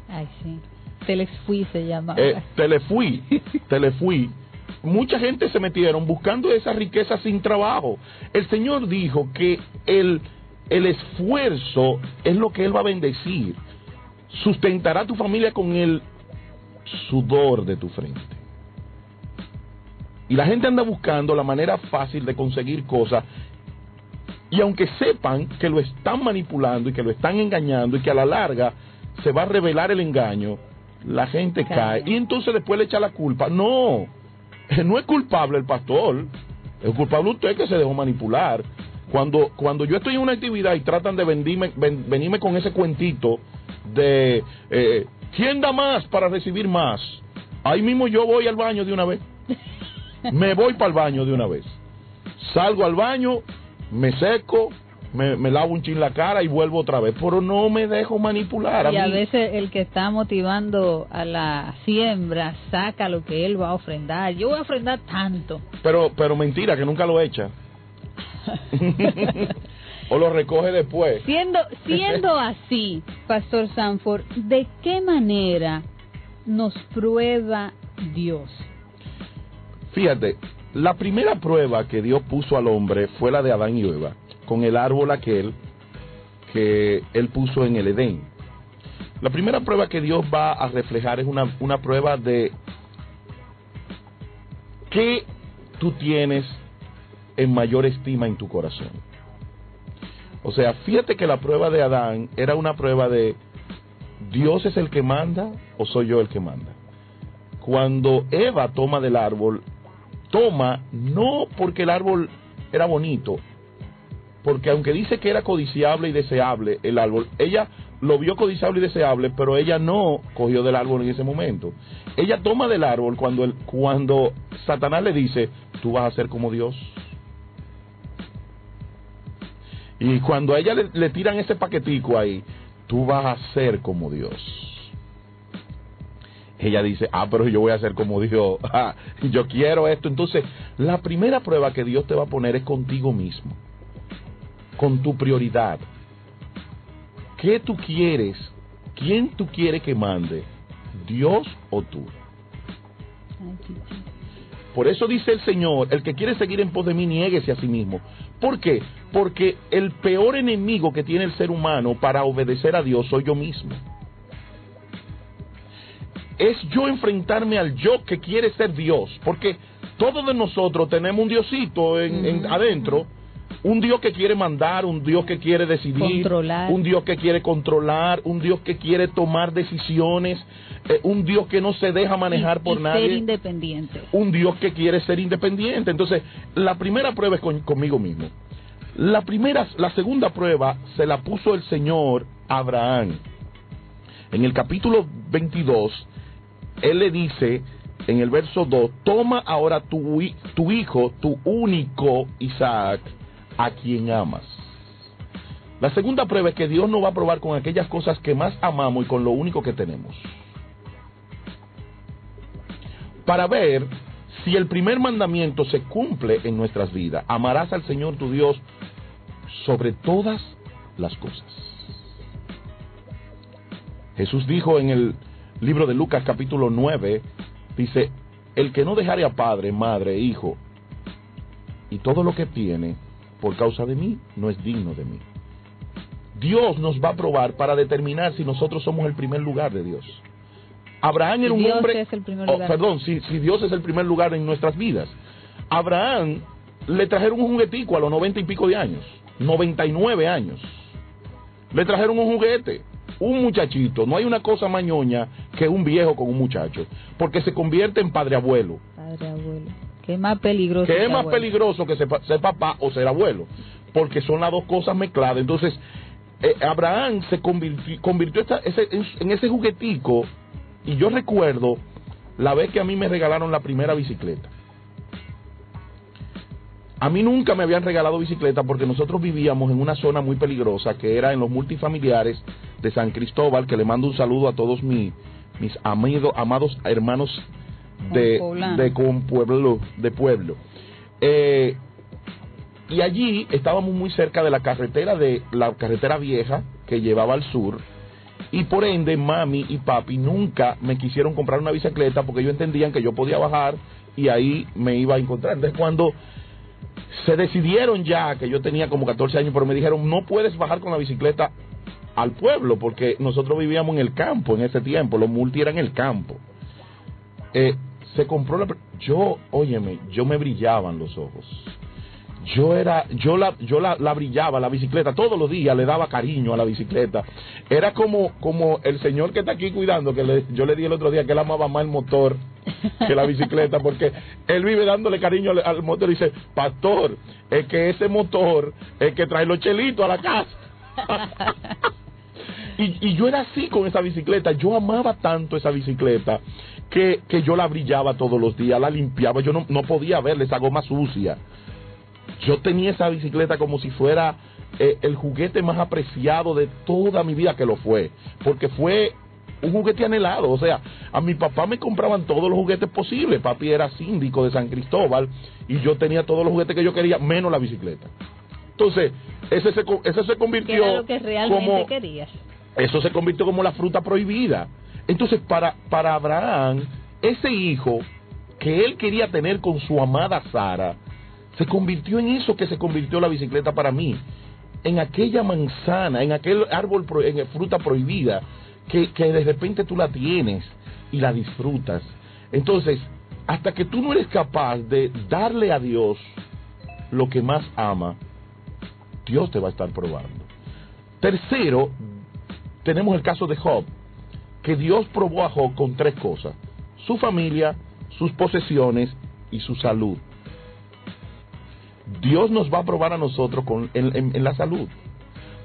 Ay, sí. Telefui se llama. Telefui. Mucha gente se metieron buscando esa riqueza sin trabajo. El Señor dijo que el esfuerzo es lo que Él va a bendecir. Sustentará tu familia con el sudor de tu frente. Y la gente anda buscando la manera fácil de conseguir cosas. Y aunque sepan que lo están manipulando y que lo están engañando y que a la larga se va a revelar el engaño, la gente cae. Y entonces después le echa la culpa. No es culpable el pastor, es culpable usted que se dejó manipular. Cuando yo estoy en una actividad y tratan de venirme con ese cuentito de ¿quién da más para recibir más? Ahí mismo yo voy al baño de una vez. Me voy para el baño de una vez. Salgo al baño, me seco, me lavo un chin la cara y vuelvo otra vez, pero no me dejo manipular. Y a veces el que está motivando a la siembra saca lo que él va a ofrendar. Yo voy a ofrendar tanto. Pero mentira, que nunca lo echa. O lo recoge después. Siendo así, Pastor Sanford, ¿de qué manera nos prueba Dios? Fíjate, la primera prueba que Dios puso al hombre fue la de Adán y Eva, con el árbol aquel que Él puso en el Edén. La primera prueba que Dios va a reflejar es una prueba de qué tú tienes en mayor estima en tu corazón. O sea, fíjate que la prueba de Adán era una prueba de ¿Dios es el que manda o soy yo el que manda? Cuando Eva toma del árbol, toma no porque el árbol era bonito, porque aunque dice que era codiciable y deseable el árbol, ella lo vio codiciable y deseable, pero ella no cogió del árbol en ese momento. Ella toma del árbol cuando Satanás le dice, tú vas a ser como Dios. Y cuando a ella le tiran ese paquetico ahí, tú vas a ser como Dios. Ella dice, pero yo voy a ser como Dios, yo quiero esto. Entonces, la primera prueba que Dios te va a poner es contigo mismo, con tu prioridad. ¿Qué tú quieres? ¿Quién tú quieres que mande? ¿Dios o tú? Por eso dice el Señor, el que quiere seguir en pos de mí, niéguese a sí mismo. ¿Por qué? Porque el peor enemigo que tiene el ser humano para obedecer a Dios soy yo mismo. Es yo enfrentarme al yo que quiere ser Dios, porque todos de nosotros tenemos un Diosito adentro, un Dios que quiere mandar, un Dios que quiere decidir, controlar. Un Dios que quiere controlar, un Dios que quiere tomar decisiones, un Dios que no se deja manejar por nadie. Ser independiente. Un Dios que quiere ser independiente. Entonces, la primera prueba es conmigo mismo. La segunda prueba se la puso el Señor a Abraham. En el capítulo 22, Él le dice, en el verso 2, toma ahora tu hijo, tu único Isaac, a quien amas. La segunda prueba es que Dios nos va a probar con aquellas cosas que más amamos y con lo único que tenemos. Para ver si el primer mandamiento se cumple en nuestras vidas. Amarás al Señor tu Dios sobre todas las cosas. Jesús dijo en el libro de Lucas capítulo 9, dice, el que no dejare a padre, madre, hijo y todo lo que tiene por causa de mí, no es digno de mí. Dios nos va a probar para determinar si nosotros somos el primer lugar de Dios. Abraham era un hombre, si Dios es el primer lugar en nuestras vidas. Abraham le trajeron un juguetico a los 90 y pico de años, 99 años. Le trajeron un juguete, un muchachito. No hay una cosa más ñoña que un viejo con un muchacho, porque se convierte en padre abuelo. Padre abuelo. ¿Qué es más peligroso? ¿Qué es más peligroso que ser papá o ser abuelo? Porque son las dos cosas mezcladas. Entonces, Abraham se convirtió en ese juguetico. Y yo recuerdo la vez que a mí me regalaron la primera bicicleta. A mí nunca me habían regalado bicicleta porque nosotros vivíamos en una zona muy peligrosa que era en los multifamiliares de San Cristóbal, que le mando un saludo a todos mis amados hermanos de pueblo. Y allí estábamos muy cerca de la carretera vieja que llevaba al sur, y por ende mami y papi nunca me quisieron comprar una bicicleta porque ellos entendían que yo podía bajar y ahí me iba a encontrar. Entonces cuando se decidieron ya, que yo tenía como 14 años, pero me dijeron, no puedes bajar con la bicicleta al pueblo, porque nosotros vivíamos en el campo en ese tiempo, los multi eran en el campo. Se compró yo me brillaban los ojos. Yo la brillaba, la bicicleta, todos los días le daba cariño a la bicicleta. Era como el señor que está aquí cuidando, que yo le di el otro día que él amaba más el motor que la bicicleta, porque él vive dándole cariño al motor y dice, pastor, es que ese motor es que trae los chelitos a la casa. y yo era así con esa bicicleta, yo amaba tanto esa bicicleta que yo la brillaba todos los días, la limpiaba, yo no podía verle esa goma sucia. Yo tenía esa bicicleta como si fuera el juguete más apreciado de toda mi vida, que lo fue, porque fue un juguete anhelado. O sea, a mi papá me compraban todos los juguetes posibles. Papi era síndico de San Cristóbal y yo tenía todos los juguetes que yo quería, menos la bicicleta. Entonces, ese se convirtió, ¿qué era lo que realmente querías? Eso se convirtió como la fruta prohibida. Entonces, para Abraham, ese hijo que él quería tener con su amada Sara, se convirtió en eso que se convirtió la bicicleta para mí, en aquella manzana, en aquel árbol, en fruta prohibida, que de repente tú la tienes y la disfrutas. Entonces, hasta que tú no eres capaz de darle a Dios lo que más ama, Dios te va a estar probando. Tercero, tenemos el caso de Job, que Dios probó a Job con 3 cosas: su familia, sus posesiones y su salud. Dios nos va a probar a nosotros en la salud,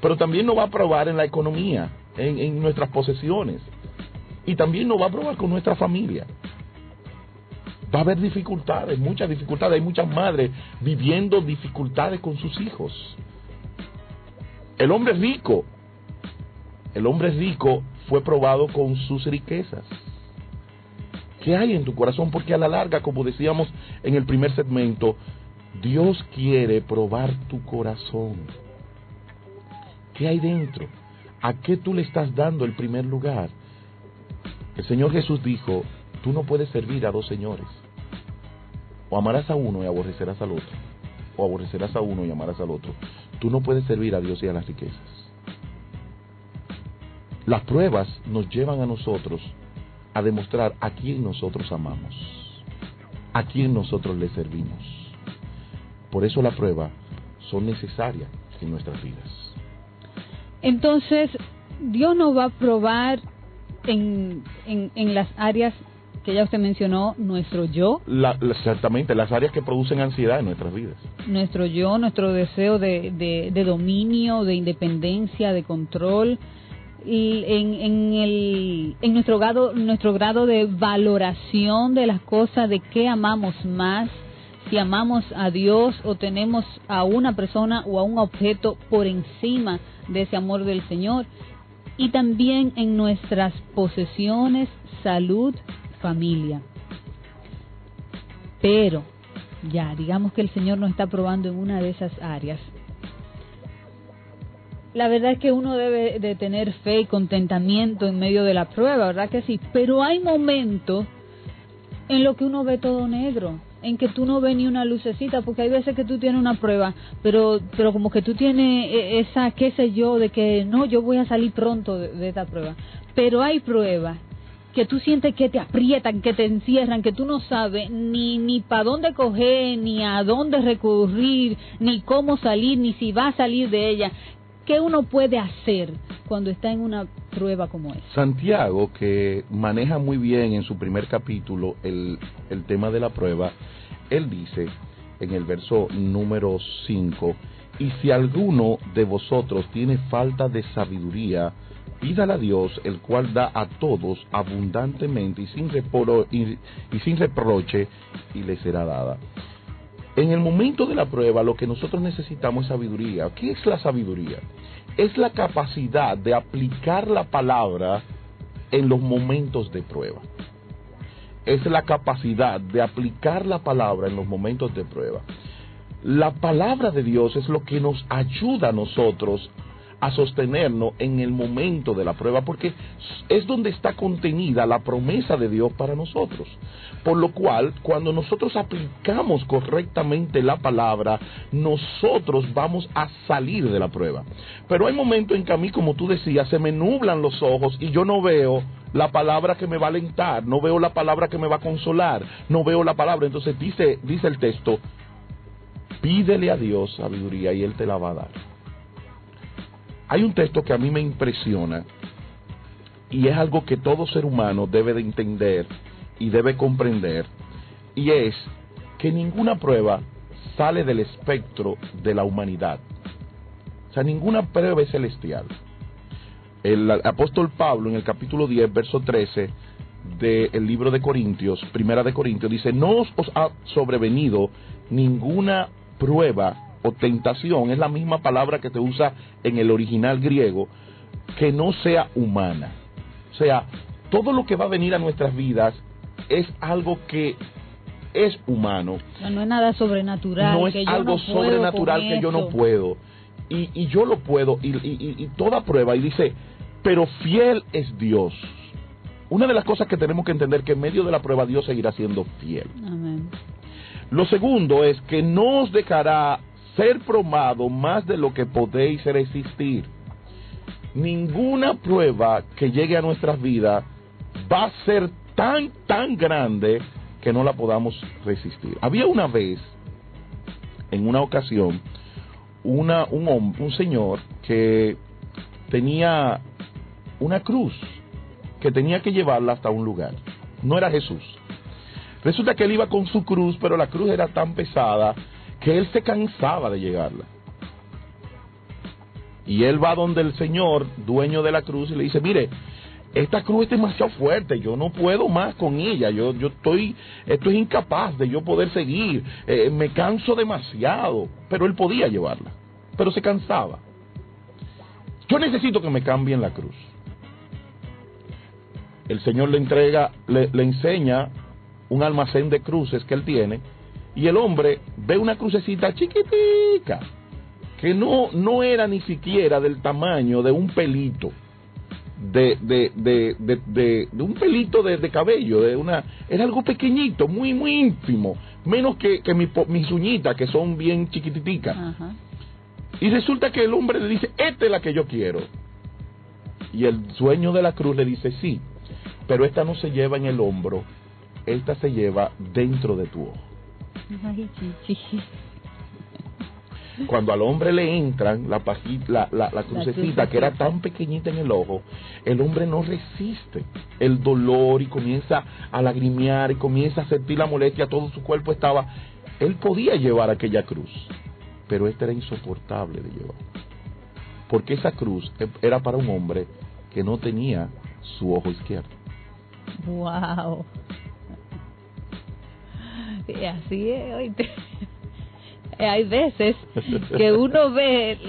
pero también nos va a probar en la economía, en nuestras posesiones, y también nos va a probar con nuestra familia. Va a haber dificultades, muchas dificultades. Hay muchas madres viviendo dificultades con sus hijos. El hombre rico fue probado con sus riquezas. ¿Qué hay en tu corazón? Porque a la larga, como decíamos en el primer segmento, Dios quiere probar tu corazón. ¿Qué hay dentro? ¿A qué tú le estás dando el primer lugar? El Señor Jesús dijo, tú no puedes servir a dos señores. O amarás a uno y aborrecerás al otro. O aborrecerás a uno y amarás al otro. Tú no puedes servir a Dios y a las riquezas. Las pruebas nos llevan a nosotros a demostrar a quién nosotros amamos, a quién nosotros le servimos. Por eso las pruebas son necesarias en nuestras vidas. Entonces, Dios nos va a probar en las áreas que ya usted mencionó, nuestro yo. Exactamente, las áreas que producen ansiedad en nuestras vidas. Nuestro yo, nuestro deseo de dominio, de independencia, de control, y en nuestro grado de valoración de las cosas, de qué amamos más, si amamos a Dios o tenemos a una persona o a un objeto por encima de ese amor del Señor, y también en nuestras posesiones, salud, familia. Pero ya, digamos que el Señor nos está probando en una de esas áreas. La verdad es que uno debe de tener fe y contentamiento en medio de la prueba, ¿verdad que sí? Pero hay momentos en los que uno ve todo negro, en que tú no ves ni una lucecita, porque hay veces que tú tienes una prueba, pero como que tú tienes esa, qué sé yo, de que no, yo voy a salir pronto de esta prueba. Pero hay pruebas que tú sientes que te aprietan, que te encierran, que tú no sabes ni para dónde coger, ni a dónde recurrir, ni cómo salir, ni si va a salir de ella. ¿Qué uno puede hacer cuando está en una prueba como esa? Santiago, que maneja muy bien en su primer capítulo el tema de la prueba, él dice en el verso número 5, y si alguno de vosotros tiene falta de sabiduría, pídala a Dios, el cual da a todos abundantemente y sin reproche, y le será dada. En el momento de la prueba, lo que nosotros necesitamos es sabiduría. ¿Qué es la sabiduría? Es la capacidad de aplicar la palabra en los momentos de prueba. Es la capacidad de aplicar la palabra en los momentos de prueba. La palabra de Dios es lo que nos ayuda a nosotros a sostenernos en el momento de la prueba, porque es donde está contenida la promesa de Dios para nosotros. Por lo cual, cuando nosotros aplicamos correctamente la palabra, nosotros vamos a salir de la prueba. Pero hay momentos en que a mí, como tú decías, se me nublan los ojos y yo no veo la palabra que me va a alentar, no veo la palabra que me va a consolar, no veo la palabra. Entonces dice el texto, pídele a Dios sabiduría y Él te la va a dar. Hay un texto que a mí me impresiona y es algo que todo ser humano debe de entender y debe comprender, y es que ninguna prueba sale del espectro de la humanidad. O sea, ninguna prueba es celestial. El apóstol Pablo en el capítulo 10, verso 13 del libro de Corintios, primera de Corintios, dice, no os ha sobrevenido ninguna prueba o tentación, es la misma palabra que se usa en el original griego, que no sea humana. O sea, todo lo que va a venir a nuestras vidas es algo que es humano. No es nada sobrenatural. No es que algo sobrenatural que yo no puedo. Y yo lo puedo. Y toda prueba, y dice, pero fiel es Dios. Una de las cosas que tenemos que entender que en medio de la prueba Dios seguirá siendo fiel. Amén. Lo segundo es que no os dejará ser probado más de lo que podéis resistir. Ninguna prueba que llegue a nuestras vidas va a ser tan grande que no la podamos resistir. Había una vez, en una ocasión, un señor que tenía una cruz, que tenía que llevarla hasta un lugar. No era Jesús. Resulta que él iba con su cruz, pero la cruz era tan pesada que él se cansaba de llegarla. Y él va donde el Señor, dueño de la cruz, y le dice, mire, esta cruz es demasiado fuerte, yo no puedo más con ella, esto es incapaz de yo poder seguir, me canso demasiado. Pero él podía llevarla, pero se cansaba. yo necesito que me cambien la cruz. El Señor le entrega, le enseña un almacén de cruces que él tiene, y el hombre ve una crucecita chiquitica, que no era ni siquiera del tamaño de un pelito, de un pelito de cabello, era algo pequeñito, muy ínfimo, menos que mis uñitas, que son bien chiquititicas. Ajá. Y resulta que el hombre le dice, esta es la que yo quiero. Y el dueño de la cruz le dice, sí, pero esta no se lleva en el hombro, esta se lleva dentro de tu ojo. Ay, chichi. Cuando al hombre le entran la crucecita, que era tan pequeñita en el ojo, el hombre no resiste el dolor y comienza a lagrimear y comienza a sentir la molestia, todo su cuerpo estaba... Él podía llevar aquella cruz, pero esta era insoportable de llevar, porque esa cruz era para un hombre que no tenía su ojo izquierdo. Wow. Y así es, oíste. Hay veces que uno ve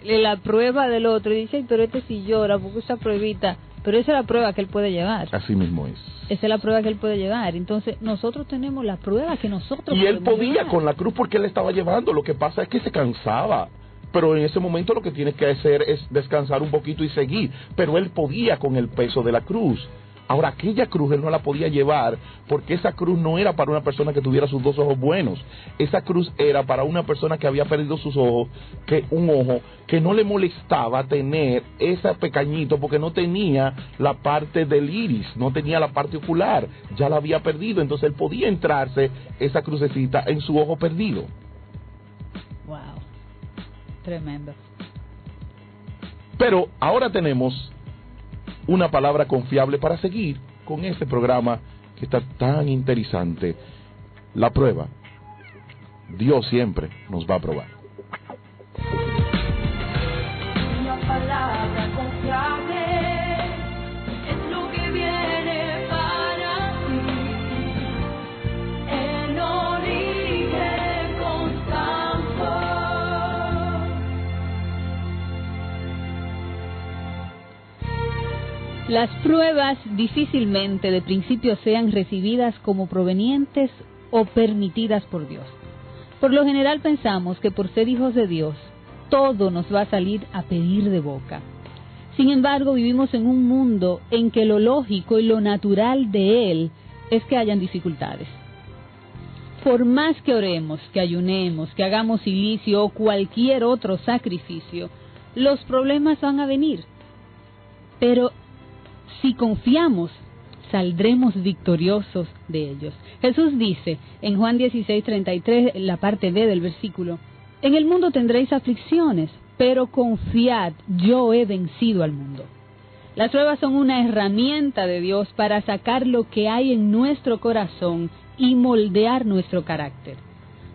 la prueba del otro y dice, pero este sí llora porque esa pruebita, pero esa es la prueba que él puede llevar. Así mismo es. Esa es la prueba que él puede llevar. Entonces nosotros tenemos la prueba que nosotros y él podía llevar. Con la cruz porque él estaba llevando. Lo que pasa es que se cansaba, pero en ese momento lo que tienes que hacer es descansar un poquito y seguir. Pero él podía con el peso de la cruz. Ahora, aquella cruz él no la podía llevar, porque esa cruz no era para una persona que tuviera sus dos ojos buenos. Esa cruz era para una persona que había perdido sus ojos, un ojo que no le molestaba tener ese pequeñito, porque no tenía la parte del iris, no tenía la parte ocular, ya la había perdido. Entonces él podía entrarse esa crucecita en su ojo perdido. Wow, tremendo. Pero ahora tenemos una palabra confiable para seguir con este programa que está tan interesante. La prueba. Dios siempre nos va a probar. Una palabra confiable es lo que viene para ti. En origen constante. Las pruebas difícilmente de principio sean recibidas como provenientes o permitidas por Dios. Por lo general pensamos que por ser hijos de Dios, todo nos va a salir a pedir de boca. Sin embargo, vivimos en un mundo en que lo lógico y lo natural de Él es que hayan dificultades. Por más que oremos, que ayunemos, que hagamos silicio o cualquier otro sacrificio, los problemas van a venir. Pero si confiamos, saldremos victoriosos de ellos. Jesús dice en Juan 16:33, la parte B del versículo, en el mundo tendréis aflicciones, pero confiad, yo he vencido al mundo. Las pruebas son una herramienta de Dios para sacar lo que hay en nuestro corazón y moldear nuestro carácter.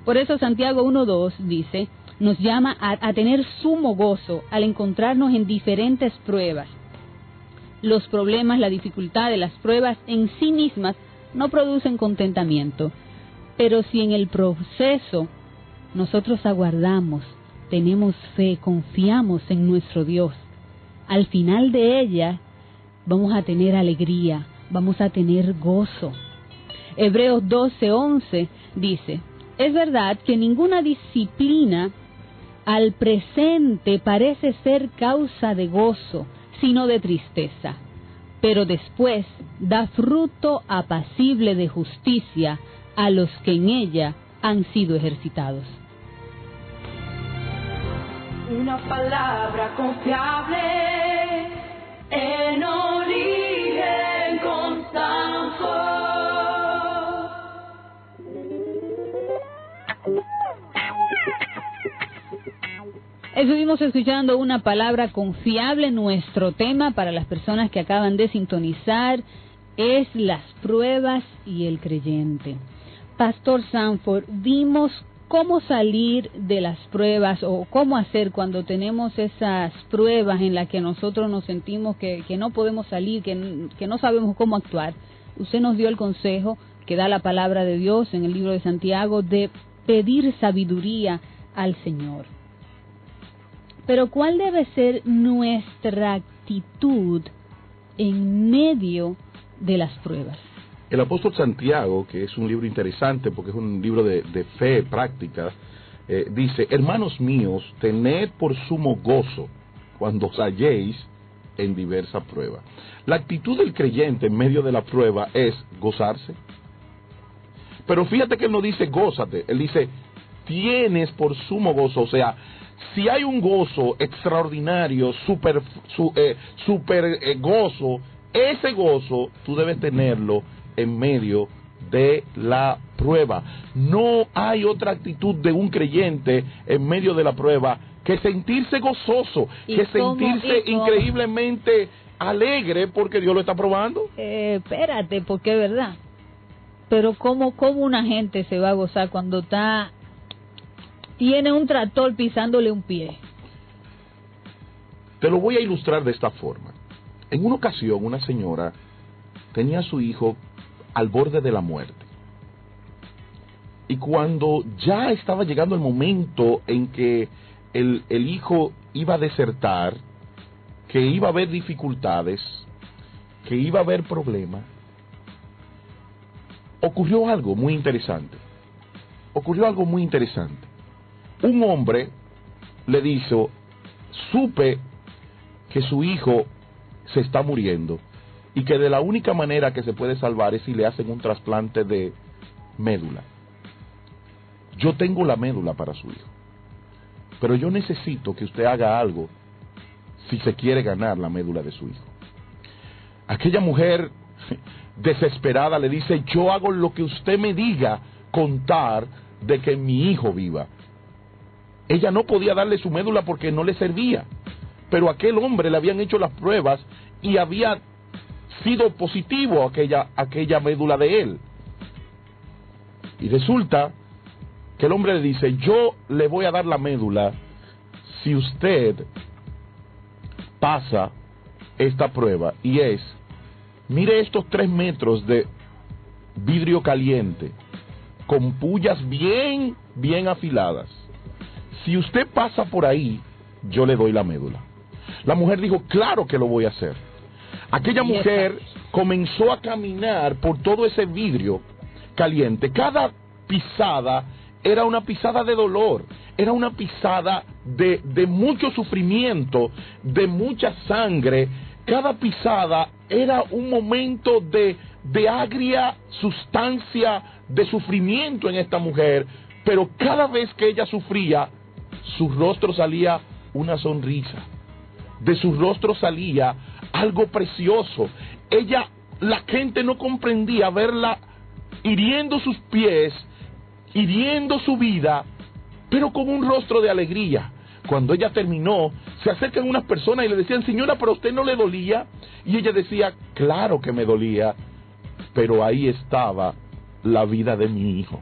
Por eso Santiago 1:2 dice, nos llama a tener sumo gozo al encontrarnos en diferentes pruebas. Los problemas, la dificultad de las pruebas en sí mismas no producen contentamiento, pero si en el proceso nosotros aguardamos, tenemos fe, confiamos en nuestro Dios, al final de ella vamos a tener alegría, vamos a tener gozo. Hebreos 12:11 dice, es verdad que ninguna disciplina al presente parece ser causa de gozo, sino de tristeza, pero después da fruto apacible de justicia a los que en ella han sido ejercitados. Una palabra confiable en origen constante. Estuvimos escuchando una palabra confiable. Nuestro tema para las personas que acaban de sintonizar es las pruebas y el creyente. Pastor Sanford, vimos cómo salir de las pruebas o cómo hacer cuando tenemos esas pruebas en las que nosotros nos sentimos que no podemos salir, que no sabemos cómo actuar. Usted nos dio el consejo que da la palabra de Dios en el libro de Santiago de pedir sabiduría al Señor. Pero ¿cuál debe ser nuestra actitud en medio de las pruebas? El apóstol Santiago, que es un libro interesante porque es un libro de fe práctica, dice: hermanos míos, tened por sumo gozo cuando os halléis en diversas pruebas. La actitud del creyente en medio de la prueba es gozarse. Pero fíjate que él no dice gózate, él dice tienes por sumo gozo. O sea, si hay un gozo extraordinario, super gozo, ese gozo tú debes tenerlo en medio de la prueba. No hay otra actitud de un creyente en medio de la prueba que sentirse gozoso, que sentirse increíblemente alegre porque Dios lo está probando. Espérate, porque es verdad. Pero ¿cómo una gente se va a gozar cuando tiene un tractor pisándole un pie? Te lo voy a ilustrar de esta forma. En una ocasión, una señora tenía a su hijo al borde de la muerte. Y cuando ya estaba llegando el momento en que el hijo iba a desertar, que iba a haber dificultades, que iba a haber problemas, ocurrió algo muy interesante. Un hombre le dijo: supe que su hijo se está muriendo y que de la única manera que se puede salvar es si le hacen un trasplante de médula. Yo tengo la médula para su hijo, pero yo necesito que usted haga algo si se quiere ganar la médula de su hijo. Aquella mujer desesperada le dice: yo hago lo que usted me diga con tal de que mi hijo viva. Ella no podía darle su médula porque no le servía, pero a aquel hombre le habían hecho las pruebas y había sido positivo aquella médula de él. Y resulta que el hombre le dice: yo le voy a dar la médula si usted pasa esta prueba, y es: mire estos 3 metros de vidrio caliente con pullas bien afiladas. Si usted pasa por ahí, yo le doy la médula. La mujer dijo: claro que lo voy a hacer. Aquella mujer comenzó a caminar por todo ese vidrio caliente. Cada pisada era una pisada de dolor, era una pisada de mucho sufrimiento, de mucha sangre. Cada pisada era un momento de agria sustancia de sufrimiento en esta mujer, pero cada vez que ella sufría, su rostro salía una sonrisa. De su rostro salía algo precioso. La gente no comprendía verla hiriendo sus pies, hiriendo su vida, pero con un rostro de alegría. Cuando ella terminó, se acercan unas personas y le decían: señora, ¿pero a usted no le dolía? Y ella decía: claro que me dolía, pero ahí estaba la vida de mi hijo.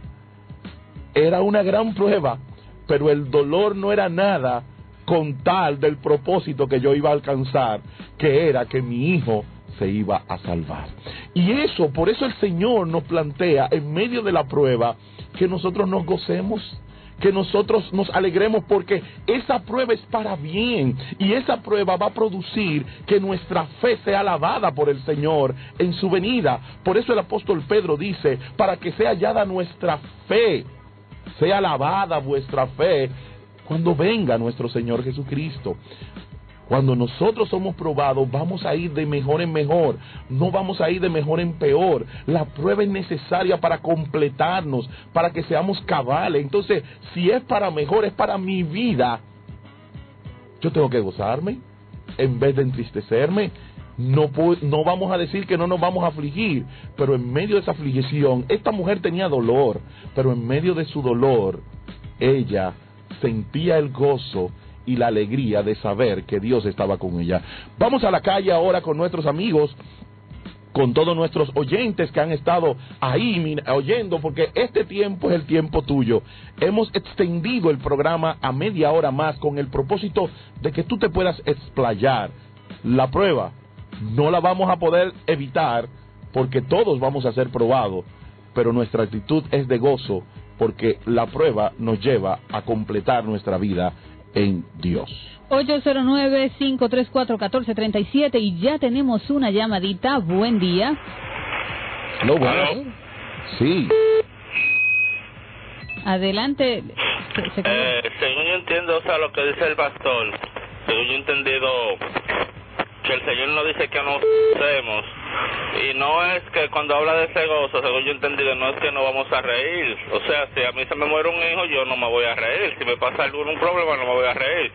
Era una gran prueba, pero el dolor no era nada con tal del propósito que yo iba a alcanzar, que era que mi hijo se iba a salvar. Y por eso el Señor nos plantea en medio de la prueba que nosotros nos gocemos, que nosotros nos alegremos, porque esa prueba es para bien, y esa prueba va a producir que nuestra fe sea alabada por el Señor en su venida. Por eso el apóstol Pedro dice: para que sea hallada nuestra fe, sea alabada vuestra fe cuando venga nuestro Señor Jesucristo. Cuando nosotros somos probados, vamos a ir de mejor en mejor, no vamos a ir de mejor en peor. La prueba es necesaria para completarnos, para que seamos cabales. Entonces, si es para mejor, es para mi vida, yo tengo que gozarme en vez de entristecerme. No vamos a decir que no nos vamos a afligir, pero en medio de esa aflicción, esta mujer tenía dolor, pero en medio de su dolor, ella sentía el gozo y la alegría de saber que Dios estaba con ella. Vamos a la calle ahora con nuestros amigos, con todos nuestros oyentes que han estado ahí oyendo, porque este tiempo es el tiempo tuyo. Hemos extendido el programa a media hora más con el propósito de que tú te puedas explayar. La prueba no la vamos a poder evitar porque todos vamos a ser probados, pero nuestra actitud es de gozo, porque la prueba nos lleva a completar nuestra vida en Dios. 809-534-1437 y ya tenemos una llamadita. Buen día. Lo bueno. Sí. Adelante. Según yo entiendo, o sea, lo que dice el pastor, según yo he entendido, que el Señor nos dice que no hacemos, y no es que cuando habla de ese gozo, según yo he entendido, no es que no vamos a reír. O sea, si a mí se me muere un hijo, yo no me voy a reír. Si me pasa algún problema, no me voy a reír.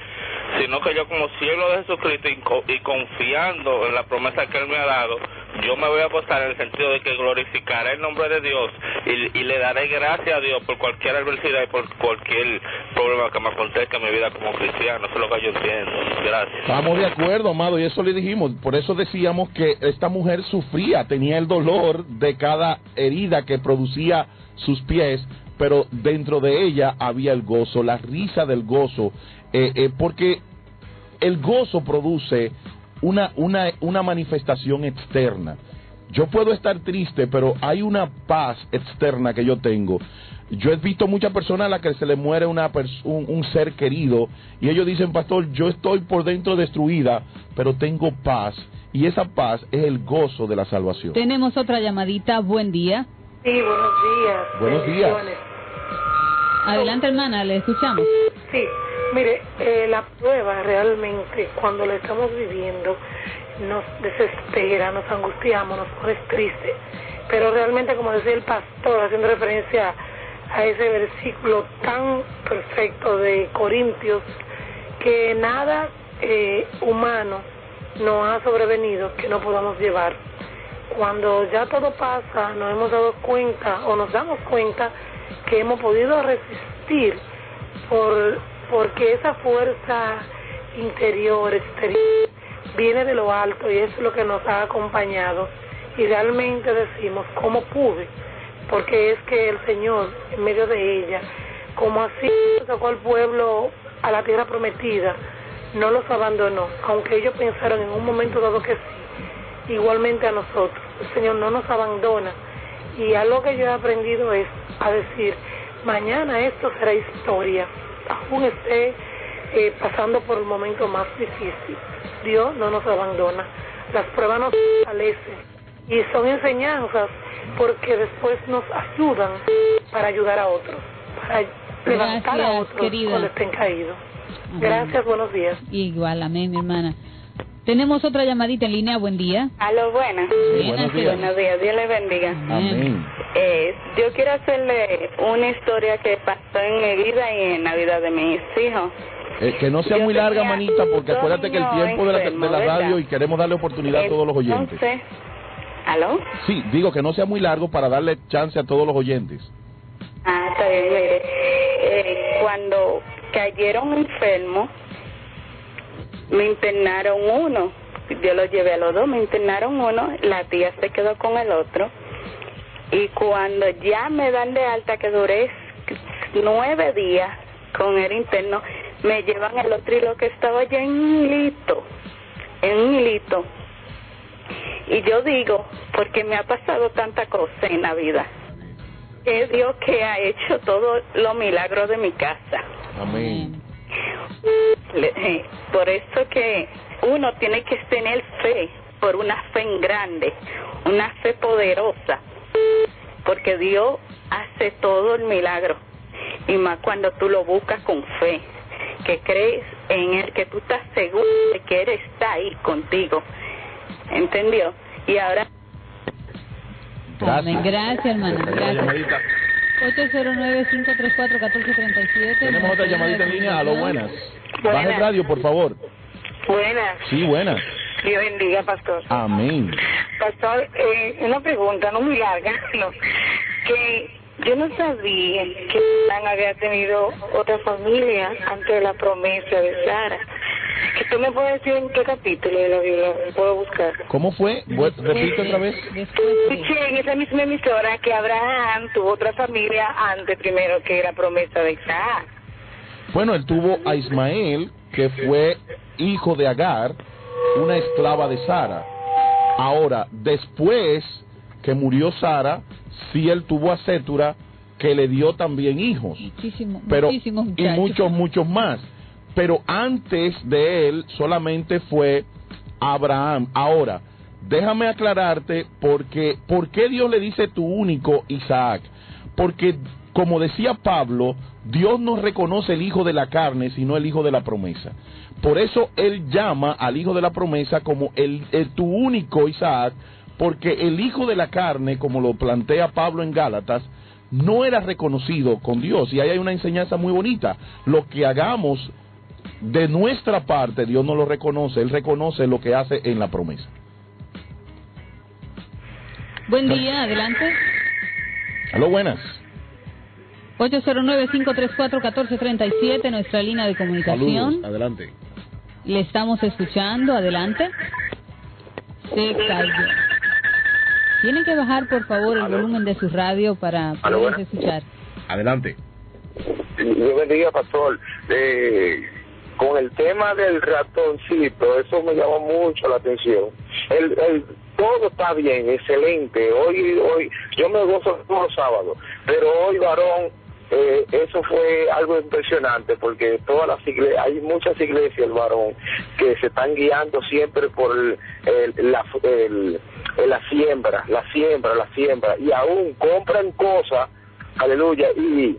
Sino que yo, como siervo de Jesucristo y confiando en la promesa que Él me ha dado, yo me voy a apostar en el sentido de que glorificaré el nombre de Dios y le daré gracias a Dios por cualquier adversidad y por cualquier problema que me acontezca en mi vida como cristiano. Eso es lo que yo entiendo. Gracias. Estamos de acuerdo, amado, y eso le dijimos. Por eso decíamos que esta mujer sufría, tenía el dolor de cada herida que producía sus pies, pero dentro de ella había el gozo, la risa del gozo, porque el gozo produce una manifestación externa. Yo puedo estar triste, pero hay una paz externa que yo tengo. Yo he visto muchas personas a las que se le muere un ser querido y ellos dicen, pastor, yo estoy por dentro destruida, pero tengo paz, y esa paz es el gozo de la salvación. Tenemos otra llamadita. Buen día. Sí, buenos días. Buenos días. Adelante, hermana, le escuchamos. Sí, mire, la prueba realmente, cuando la estamos viviendo, nos desespera, nos angustiamos, nos pone triste. Pero realmente, como decía el pastor, haciendo referencia a ese versículo tan perfecto de Corintios, que nada humano nos ha sobrevenido que no podamos llevar. Cuando ya todo pasa, nos hemos dado cuenta, o nos damos cuenta, que hemos podido resistir porque esa fuerza interior, exterior, viene de lo alto, y eso es lo que nos ha acompañado, y realmente decimos, ¿cómo pude? Porque es que el Señor, en medio de ella, como así sacó al pueblo a la tierra prometida, no los abandonó, aunque ellos pensaron en un momento dado que sí. Igualmente a nosotros, el Señor no nos abandona, y algo que yo he aprendido es a decir, mañana esto será historia, aún esté pasando por el momento más difícil. Dios no nos abandona, las pruebas nos fortalecen y son enseñanzas, porque después nos ayudan para ayudar a otros, para levantar a otros, querida, cuando estén caídos. Gracias, buenos días. Igual, amén, mi hermana. Tenemos otra llamadita en línea. Buen día. Aló, buenas. Buenos días. Buenos días, Dios le bendiga. Amén. Yo quiero hacerle una historia que pasó en mi vida y en la vida de mis hijos. Que no sea muy larga, manita, porque acuérdate que el tiempo de la radio, y queremos darle oportunidad a todos los oyentes. ¿Aló? Sí, digo que no sea muy largo para darle chance a todos los oyentes. Ah, está bien, mire. Cuando cayeron enfermos, me internaron uno. Yo lo llevé a los dos, me internaron uno, la tía se quedó con el otro. Y cuando ya me dan de alta, que duré 9 días con el interno, me llevan el otro, y lo que estaba ya en un hilito. Y yo digo, porque me ha pasado tanta cosa en la vida, es Dios que ha hecho todos los milagros de mi casa. Amén. Por eso que uno tiene que tener fe, por una fe en grande, una fe poderosa, porque Dios hace todo el milagro, y más cuando tú lo buscas con fe, que crees en Él, que tú estás seguro de que Él está ahí contigo. ¿Entendió? Y ahora... Gracias. Gracias, hermana. Gracias. 809-534-1437. Tenemos otra llamadita en línea. Aló, buenas. Baja el radio, por favor. Buenas. Sí, buenas. Dios bendiga, pastor. Amén. Pastor, una pregunta, no muy larga, no. Que yo no sabía que Adán había tenido otra familia antes de la promesa de Sara. ¿Que tú me puedes decir en qué capítulo de la Biblia puedo buscar? ¿Cómo fue? Repite otra vez. Escuché en esa misma emisora que Abraham tuvo otra familia antes primero que la promesa de Isaac. Bueno, él tuvo a Ismael, que fue hijo de Agar, una esclava de Sara. Ahora, después que murió Sara, sí él tuvo a Sétura, que le dio también hijos. Muchísimos y muchos más. pero antes de él solamente fue Abraham. Ahora, déjame aclararte por qué Dios le dice tu único Isaac. Porque, como decía Pablo, Dios no reconoce el hijo de la carne, sino el hijo de la promesa. Por eso él llama al hijo de la promesa como tu único Isaac, porque el hijo de la carne, como lo plantea Pablo en Gálatas, no era reconocido con Dios. Y ahí hay una enseñanza muy bonita. Lo que hagamos de nuestra parte, Dios no lo reconoce, Él reconoce lo que hace en la promesa. Buen día, adelante. Aló, buenas. 809-534-1437, nuestra línea de comunicación. Saludos, adelante. Le estamos escuchando, adelante. Se cayó. Tienen que bajar, por favor, el volumen de su radio para poder escuchar. Adelante. Dios bendiga, pastor. Con el tema del ratoncito, eso me llamó mucho la atención. Todo está bien, excelente. Hoy yo me gozo todos los sábados, pero hoy, varón, eso fue algo impresionante, porque todas las iglesias, hay muchas iglesias, varón, que se están guiando siempre por la siembra, y aún compran cosas, aleluya, y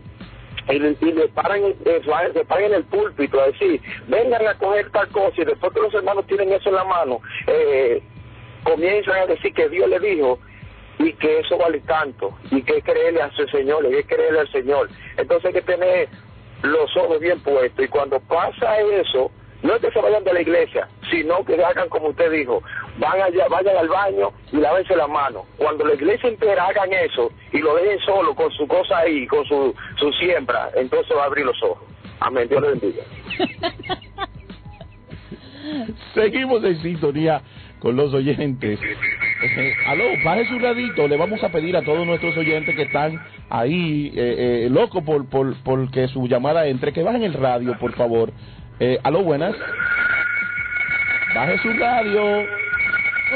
le paran en el púlpito a decir, vengan a coger tal cosa, y después que los hermanos tienen eso en la mano, comienzan a decir que Dios le dijo, y que eso vale tanto, y que creerle a su Señor, y que creerle al Señor. Entonces hay que tener los ojos bien puestos, y cuando pasa eso, no es que se vayan de la iglesia, sino que hagan como usted dijo, vayan al baño y lávense las manos. Cuando la iglesia entera hagan eso, y lo dejen solo con su cosa ahí, con su siembra, entonces va a abrir los ojos. Amén, Dios le bendiga. Seguimos en sintonía con los oyentes. Aló, baje su radito. Le vamos a pedir a todos nuestros oyentes que están ahí locos por que su llamada entre, que bajen el radio, por favor. Aló, buenas. Baje su radio.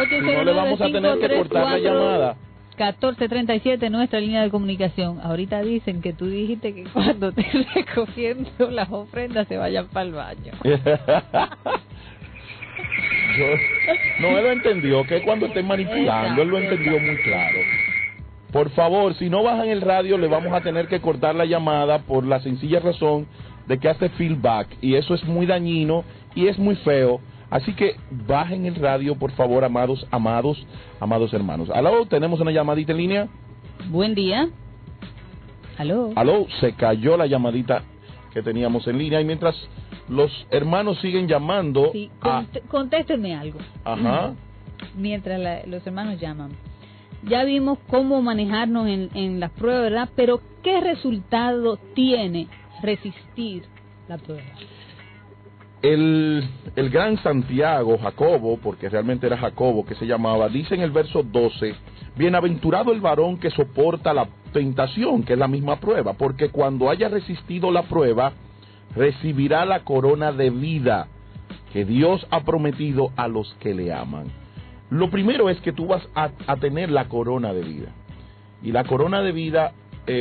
Si no, le vamos a tener que cortar la llamada. 1437, nuestra línea de comunicación. Ahorita dicen que tú dijiste que cuando estés recogiendo las ofrendas se vayan para el baño. No, él lo entendió, que cuando estén manipulando, él lo entendió muy claro. Por favor, si no bajan el radio, le vamos a tener que cortar la llamada por la sencilla razón de que hace feedback, y eso es muy dañino y es muy feo. Así que bajen el radio, por favor, amados hermanos. Aló, tenemos una llamadita en línea. Buen día. Aló. Aló, se cayó la llamadita que teníamos en línea, y mientras los hermanos siguen llamando... Sí, contéstenme algo. Ajá. Mientras los hermanos llaman. Ya vimos cómo manejarnos en las pruebas, ¿verdad? Pero ¿qué resultado tiene resistir la prueba? El gran Santiago, Jacobo, porque realmente era Jacobo que se llamaba, dice en el verso 12, bienaventurado el varón que soporta la tentación, que es la misma prueba, porque cuando haya resistido la prueba, recibirá la corona de vida que Dios ha prometido a los que le aman. Lo primero es que tú vas a tener la corona de vida. Y la corona de vida,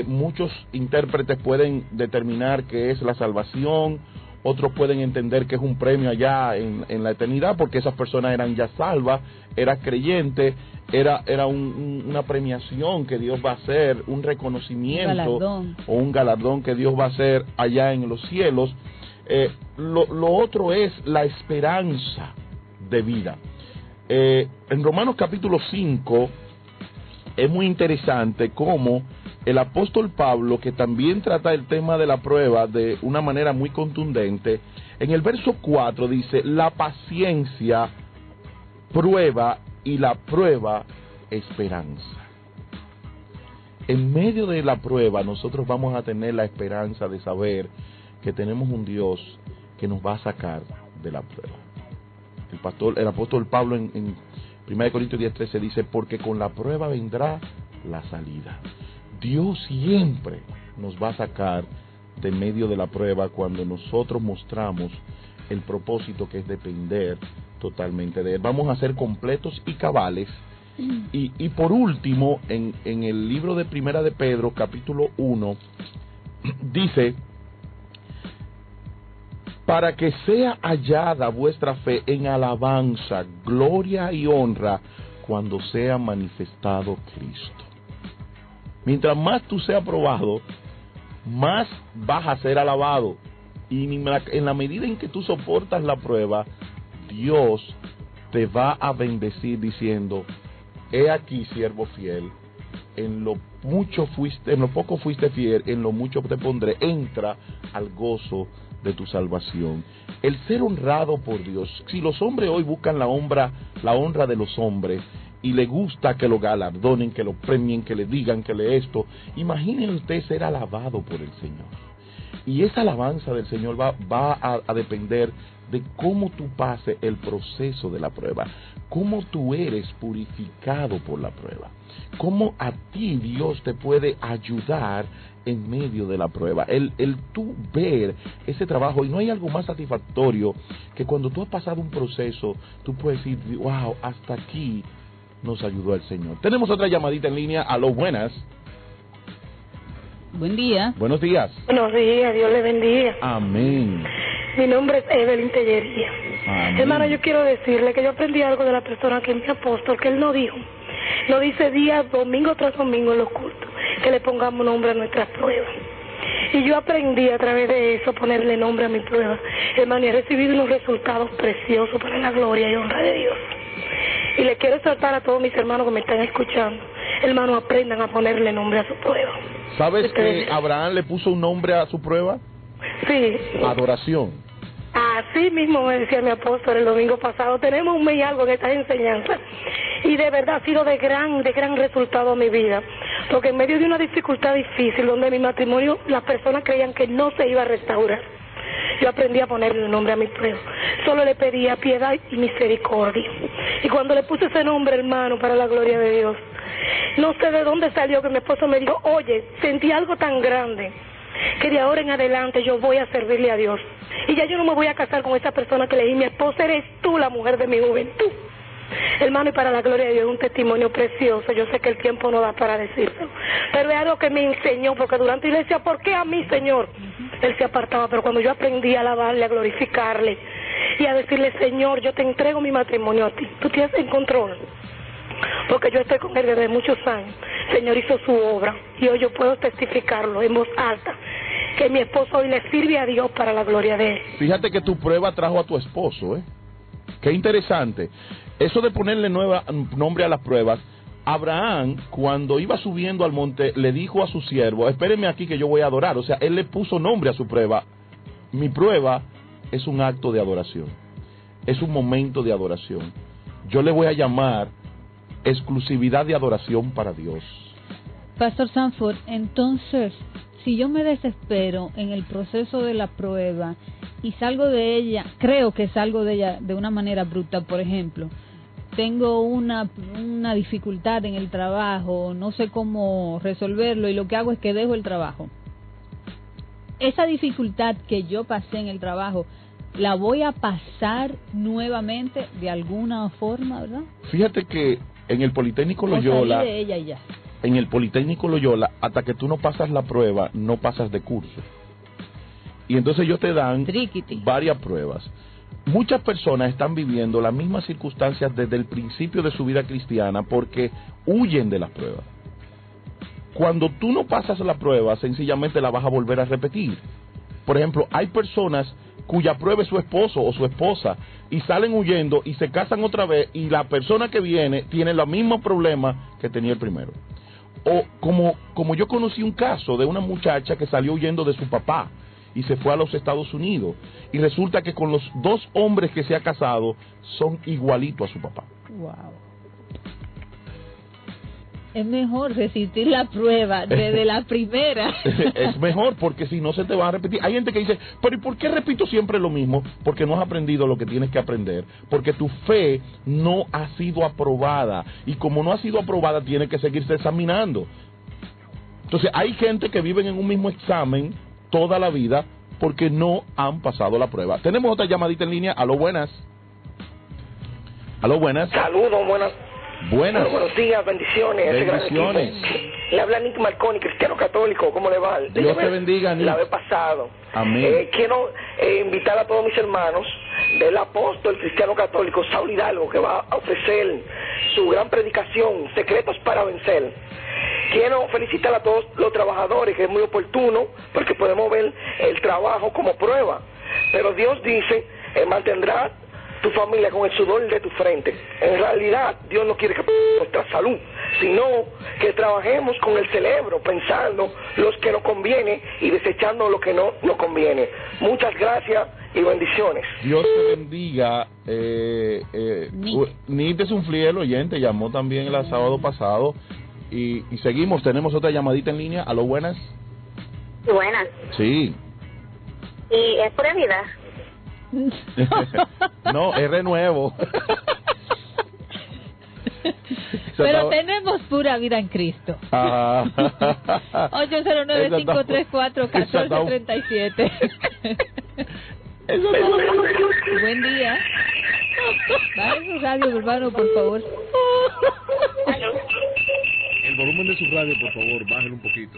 muchos intérpretes pueden determinar que es la salvación, otros pueden entender que es un premio allá en la eternidad, porque esas personas eran ya salvas, eran creyentes, era una premiación que Dios va a hacer, un reconocimiento o un galardón que Dios va a hacer allá en los cielos. Lo otro es la esperanza de vida. En Romanos capítulo 5 es muy interesante cómo el apóstol Pablo, que también trata el tema de la prueba de una manera muy contundente, en el verso 4 dice, la paciencia prueba y la prueba esperanza. En medio de la prueba nosotros vamos a tener la esperanza de saber que tenemos un Dios que nos va a sacar de la prueba. El apóstol Pablo en 1 Corintios 10:13 dice, porque con la prueba vendrá la salida. Dios siempre nos va a sacar de medio de la prueba cuando nosotros mostramos el propósito, que es depender totalmente de Él. Vamos a ser completos y cabales. Y por último, en el libro de Primera de Pedro, capítulo 1, dice, para que sea hallada vuestra fe en alabanza, gloria y honra cuando sea manifestado Cristo. Mientras más tú seas probado, más vas a ser alabado. Y en la medida en que tú soportas la prueba, Dios te va a bendecir diciendo: he aquí, siervo fiel, en lo poco fuiste fiel, en lo mucho te pondré, entra al gozo de tu salvación. El ser honrado por Dios. Si los hombres hoy buscan la honra de los hombres, y le gusta que lo galardonen, que lo premien, que le digan, que le esto, imaginen usted ser alabado por el Señor. Y esa alabanza del Señor va a depender de cómo tú pases el proceso de la prueba, cómo tú eres purificado por la prueba, cómo a ti Dios te puede ayudar en medio de la prueba, el tú ver ese trabajo. Y no hay algo más satisfactorio que cuando tú has pasado un proceso, tú puedes decir: wow, hasta aquí nos ayudó el Señor. Tenemos otra llamadita en línea. Aló, buenas. Buen día. Buenos días. Buenos días, Dios le bendiga. Amén. Mi nombre es Evelyn Tellería. Amén. Hermano, yo quiero decirle que yo aprendí algo de la persona que es mi apóstol, que él no dijo. No dice día, domingo tras domingo en los cultos, que le pongamos nombre a nuestras pruebas. Y yo aprendí a través de eso ponerle nombre a mi prueba. Hermano, y he recibido unos resultados preciosos para la gloria y honra de Dios. Y le quiero exhortar a todos mis hermanos que me están escuchando: hermano, aprendan a ponerle nombre a su prueba. ¿Sabes que Abraham le puso un nombre a su prueba? Sí. Adoración. Así mismo me decía mi apóstol el domingo pasado. Tenemos un mes y algo en estas enseñanzas, y de verdad ha sido de gran resultado a mi vida, porque en medio de una dificultad difícil, donde mi matrimonio, las personas creían que no se iba a restaurar, yo aprendí a ponerle el nombre a mi prueba. Solo le pedía piedad y misericordia. Y cuando le puse ese nombre, hermano, para la gloria de Dios, no sé de dónde salió que mi esposo me dijo: oye, sentí algo tan grande que de ahora en adelante yo voy a servirle a Dios. Y ya yo no me voy a casar con esa persona que le dije: mi esposa eres tú, la mujer de mi juventud. Hermano, y para la gloria de Dios, un testimonio precioso. Yo sé que el tiempo no da para decirlo, pero es algo que me enseñó, porque durante y le decía: ¿por qué a mí, Señor? Él se apartaba, pero cuando yo aprendí a alabarle, a glorificarle y a decirle: Señor, yo te entrego mi matrimonio a ti, tú tienes el control, porque yo estoy con él desde muchos años. Señor hizo su obra, y hoy yo puedo testificarlo en voz alta, que mi esposo hoy le sirve a Dios para la gloria de él. Fíjate que tu prueba trajo a tu esposo, ¿eh? Qué interesante. Eso de ponerle nombre a las pruebas. Abraham, cuando iba subiendo al monte, le dijo a su siervo: espéreme aquí que yo voy a adorar. O sea, él le puso nombre a su prueba. Mi prueba es un acto de adoración, es un momento de adoración. Yo le voy a llamar exclusividad de adoración para Dios. Pastor Sanford, entonces, si yo me desespero en el proceso de la prueba y salgo de ella, creo que salgo de ella de una manera bruta, por ejemplo, tengo una dificultad en el trabajo, no sé cómo resolverlo, y lo que hago es que dejo el trabajo. Esa dificultad que yo pasé en el trabajo, ¿la voy a pasar nuevamente de alguna forma, verdad? Fíjate que en el Politécnico Loyola, salir de ella y ya. En el Politécnico Loyola, hasta que tú no pasas la prueba, no pasas de curso. Y entonces ellos te dan varias pruebas. Muchas personas están viviendo las mismas circunstancias desde el principio de su vida cristiana porque huyen de las pruebas. Cuando tú no pasas la prueba, sencillamente la vas a volver a repetir. Por ejemplo, hay personas cuya prueba es su esposo o su esposa y salen huyendo y se casan otra vez, y la persona que viene tiene los mismos problemas que tenía el primero. O como yo conocí un caso de una muchacha que salió huyendo de su papá y se fue a los Estados Unidos, y resulta que con los dos hombres que se ha casado son igualitos a su papá. Wow. Es mejor resistir la prueba desde la primera. Es mejor, porque si no se te va a repetir. Hay gente que dice: pero ¿y por qué repito siempre lo mismo? Porque no has aprendido lo que tienes que aprender, porque tu fe no ha sido aprobada, y como no ha sido aprobada, tiene que seguirse examinando. Entonces hay gente que vive en un mismo examen toda la vida porque no han pasado la prueba. Tenemos otra llamadita en línea. Aló, buenas. Aló, buenas. Saludos, buenas. Buenas. Buenos días, bendiciones. Bendiciones. Le habla Nick Marconi, cristiano católico. ¿Cómo le va? Dios te bendiga, Nick. La vez pasado. Amén. Quiero invitar a todos mis hermanos del apóstol cristiano católico Saúl Hidalgo, que va a ofrecer su gran predicación, Secretos para Vencer. Quiero felicitar a todos los trabajadores, que es muy oportuno, porque podemos ver el trabajo como prueba. Pero Dios dice, mantendrá tu familia con el sudor de tu frente. En realidad, Dios no quiere que nuestra salud, sino que trabajemos con el cerebro, pensando lo que nos conviene y desechando lo que no nos conviene. Muchas gracias y bendiciones. Dios te bendiga. Nick es un fiel oyente, llamó también el sábado pasado. Y seguimos, tenemos otra llamadita en línea. ¿Aló, buenas? Buenas. Sí. ¿Y es pura vida? No, es renuevo. Pero tenemos pura vida en Cristo. 809-534-1437. Buen día. Baje su radio, hermano, por favor. El volumen de su radio, por favor, bájelo un poquito.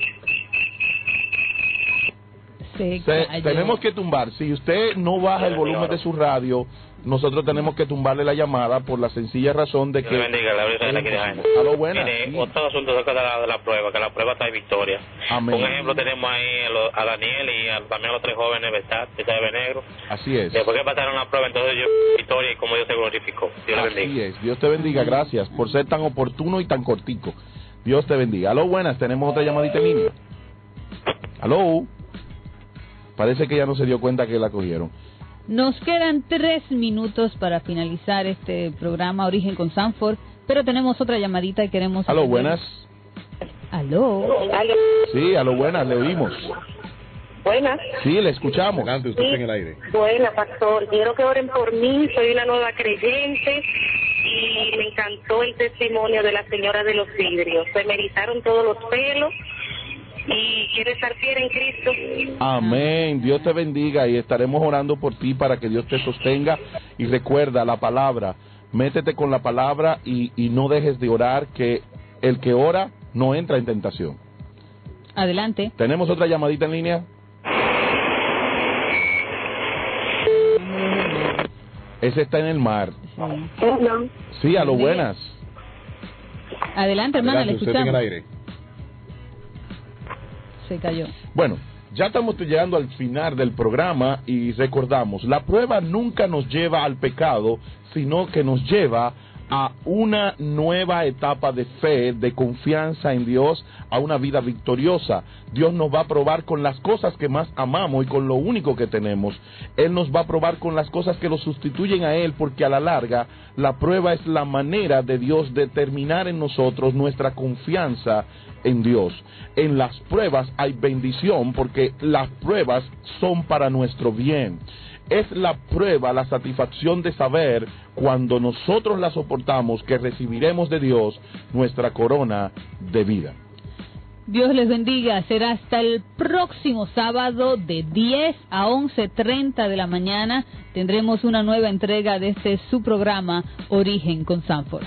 Tenemos que tumbar. Si usted no baja el volumen de su radio, nosotros tenemos que tumbarle la llamada por la sencilla razón de que... bendiga, la Virgen aquí de Jaime. Aló, buenas. Mire, otro asunto acerca de la prueba, que la prueba trae victoria. Amén. Un ejemplo tenemos ahí a Daniel y también a los 3 jóvenes de Benegro. Así es. Después que pasaron la prueba, entonces yo victoria y como Dios se glorificó. Dios le bendiga. Así es. Dios te bendiga. Gracias por ser tan oportuno y tan cortico. Dios te bendiga. Aló, buenas. Tenemos otra llamadita en línea. Aló. Parece que ya no se dio cuenta que la cogieron. Nos quedan 3 minutos para finalizar este programa Origen con Sanford, pero tenemos otra llamadita y queremos... Aló, buenas. Aló. Sí, aló, buenas, le oímos. Buenas. Sí, le escuchamos. Adelante, usted está en el aire. Buena, pastor. Quiero que oren por mí. Soy una nueva creyente y me encantó el testimonio de la señora de los vidrios. Se me erizaron todos los pelos y quiero estar fiel en Cristo. Amén. Dios te bendiga y estaremos orando por ti para que Dios te sostenga. Y recuerda la palabra. Métete con la palabra y no dejes de orar, que el que ora no entra en tentación. Adelante. ¿Tenemos otra llamadita en línea? Ese está en el mar. Sí, a lo buenas. Adelante, hermana, le escuchamos. En el aire. Se cayó. Bueno, ya estamos llegando al final del programa y recordamos, la prueba nunca nos lleva al pecado, sino que nos lleva a una nueva etapa de fe, de confianza en Dios, a una vida victoriosa. Dios nos va a probar con las cosas que más amamos y con lo único que tenemos. Él nos va a probar con las cosas que lo sustituyen a Él, porque a la larga la prueba es la manera de Dios determinar en nosotros nuestra confianza en Dios. En las pruebas hay bendición, porque las pruebas son para nuestro bien. Es la prueba, la satisfacción de saber, cuando nosotros la soportamos, que recibiremos de Dios nuestra corona de vida. Dios les bendiga. Será hasta el próximo sábado de 10 a 11:30 de la mañana. Tendremos una nueva entrega de su programa Origen con Sanford.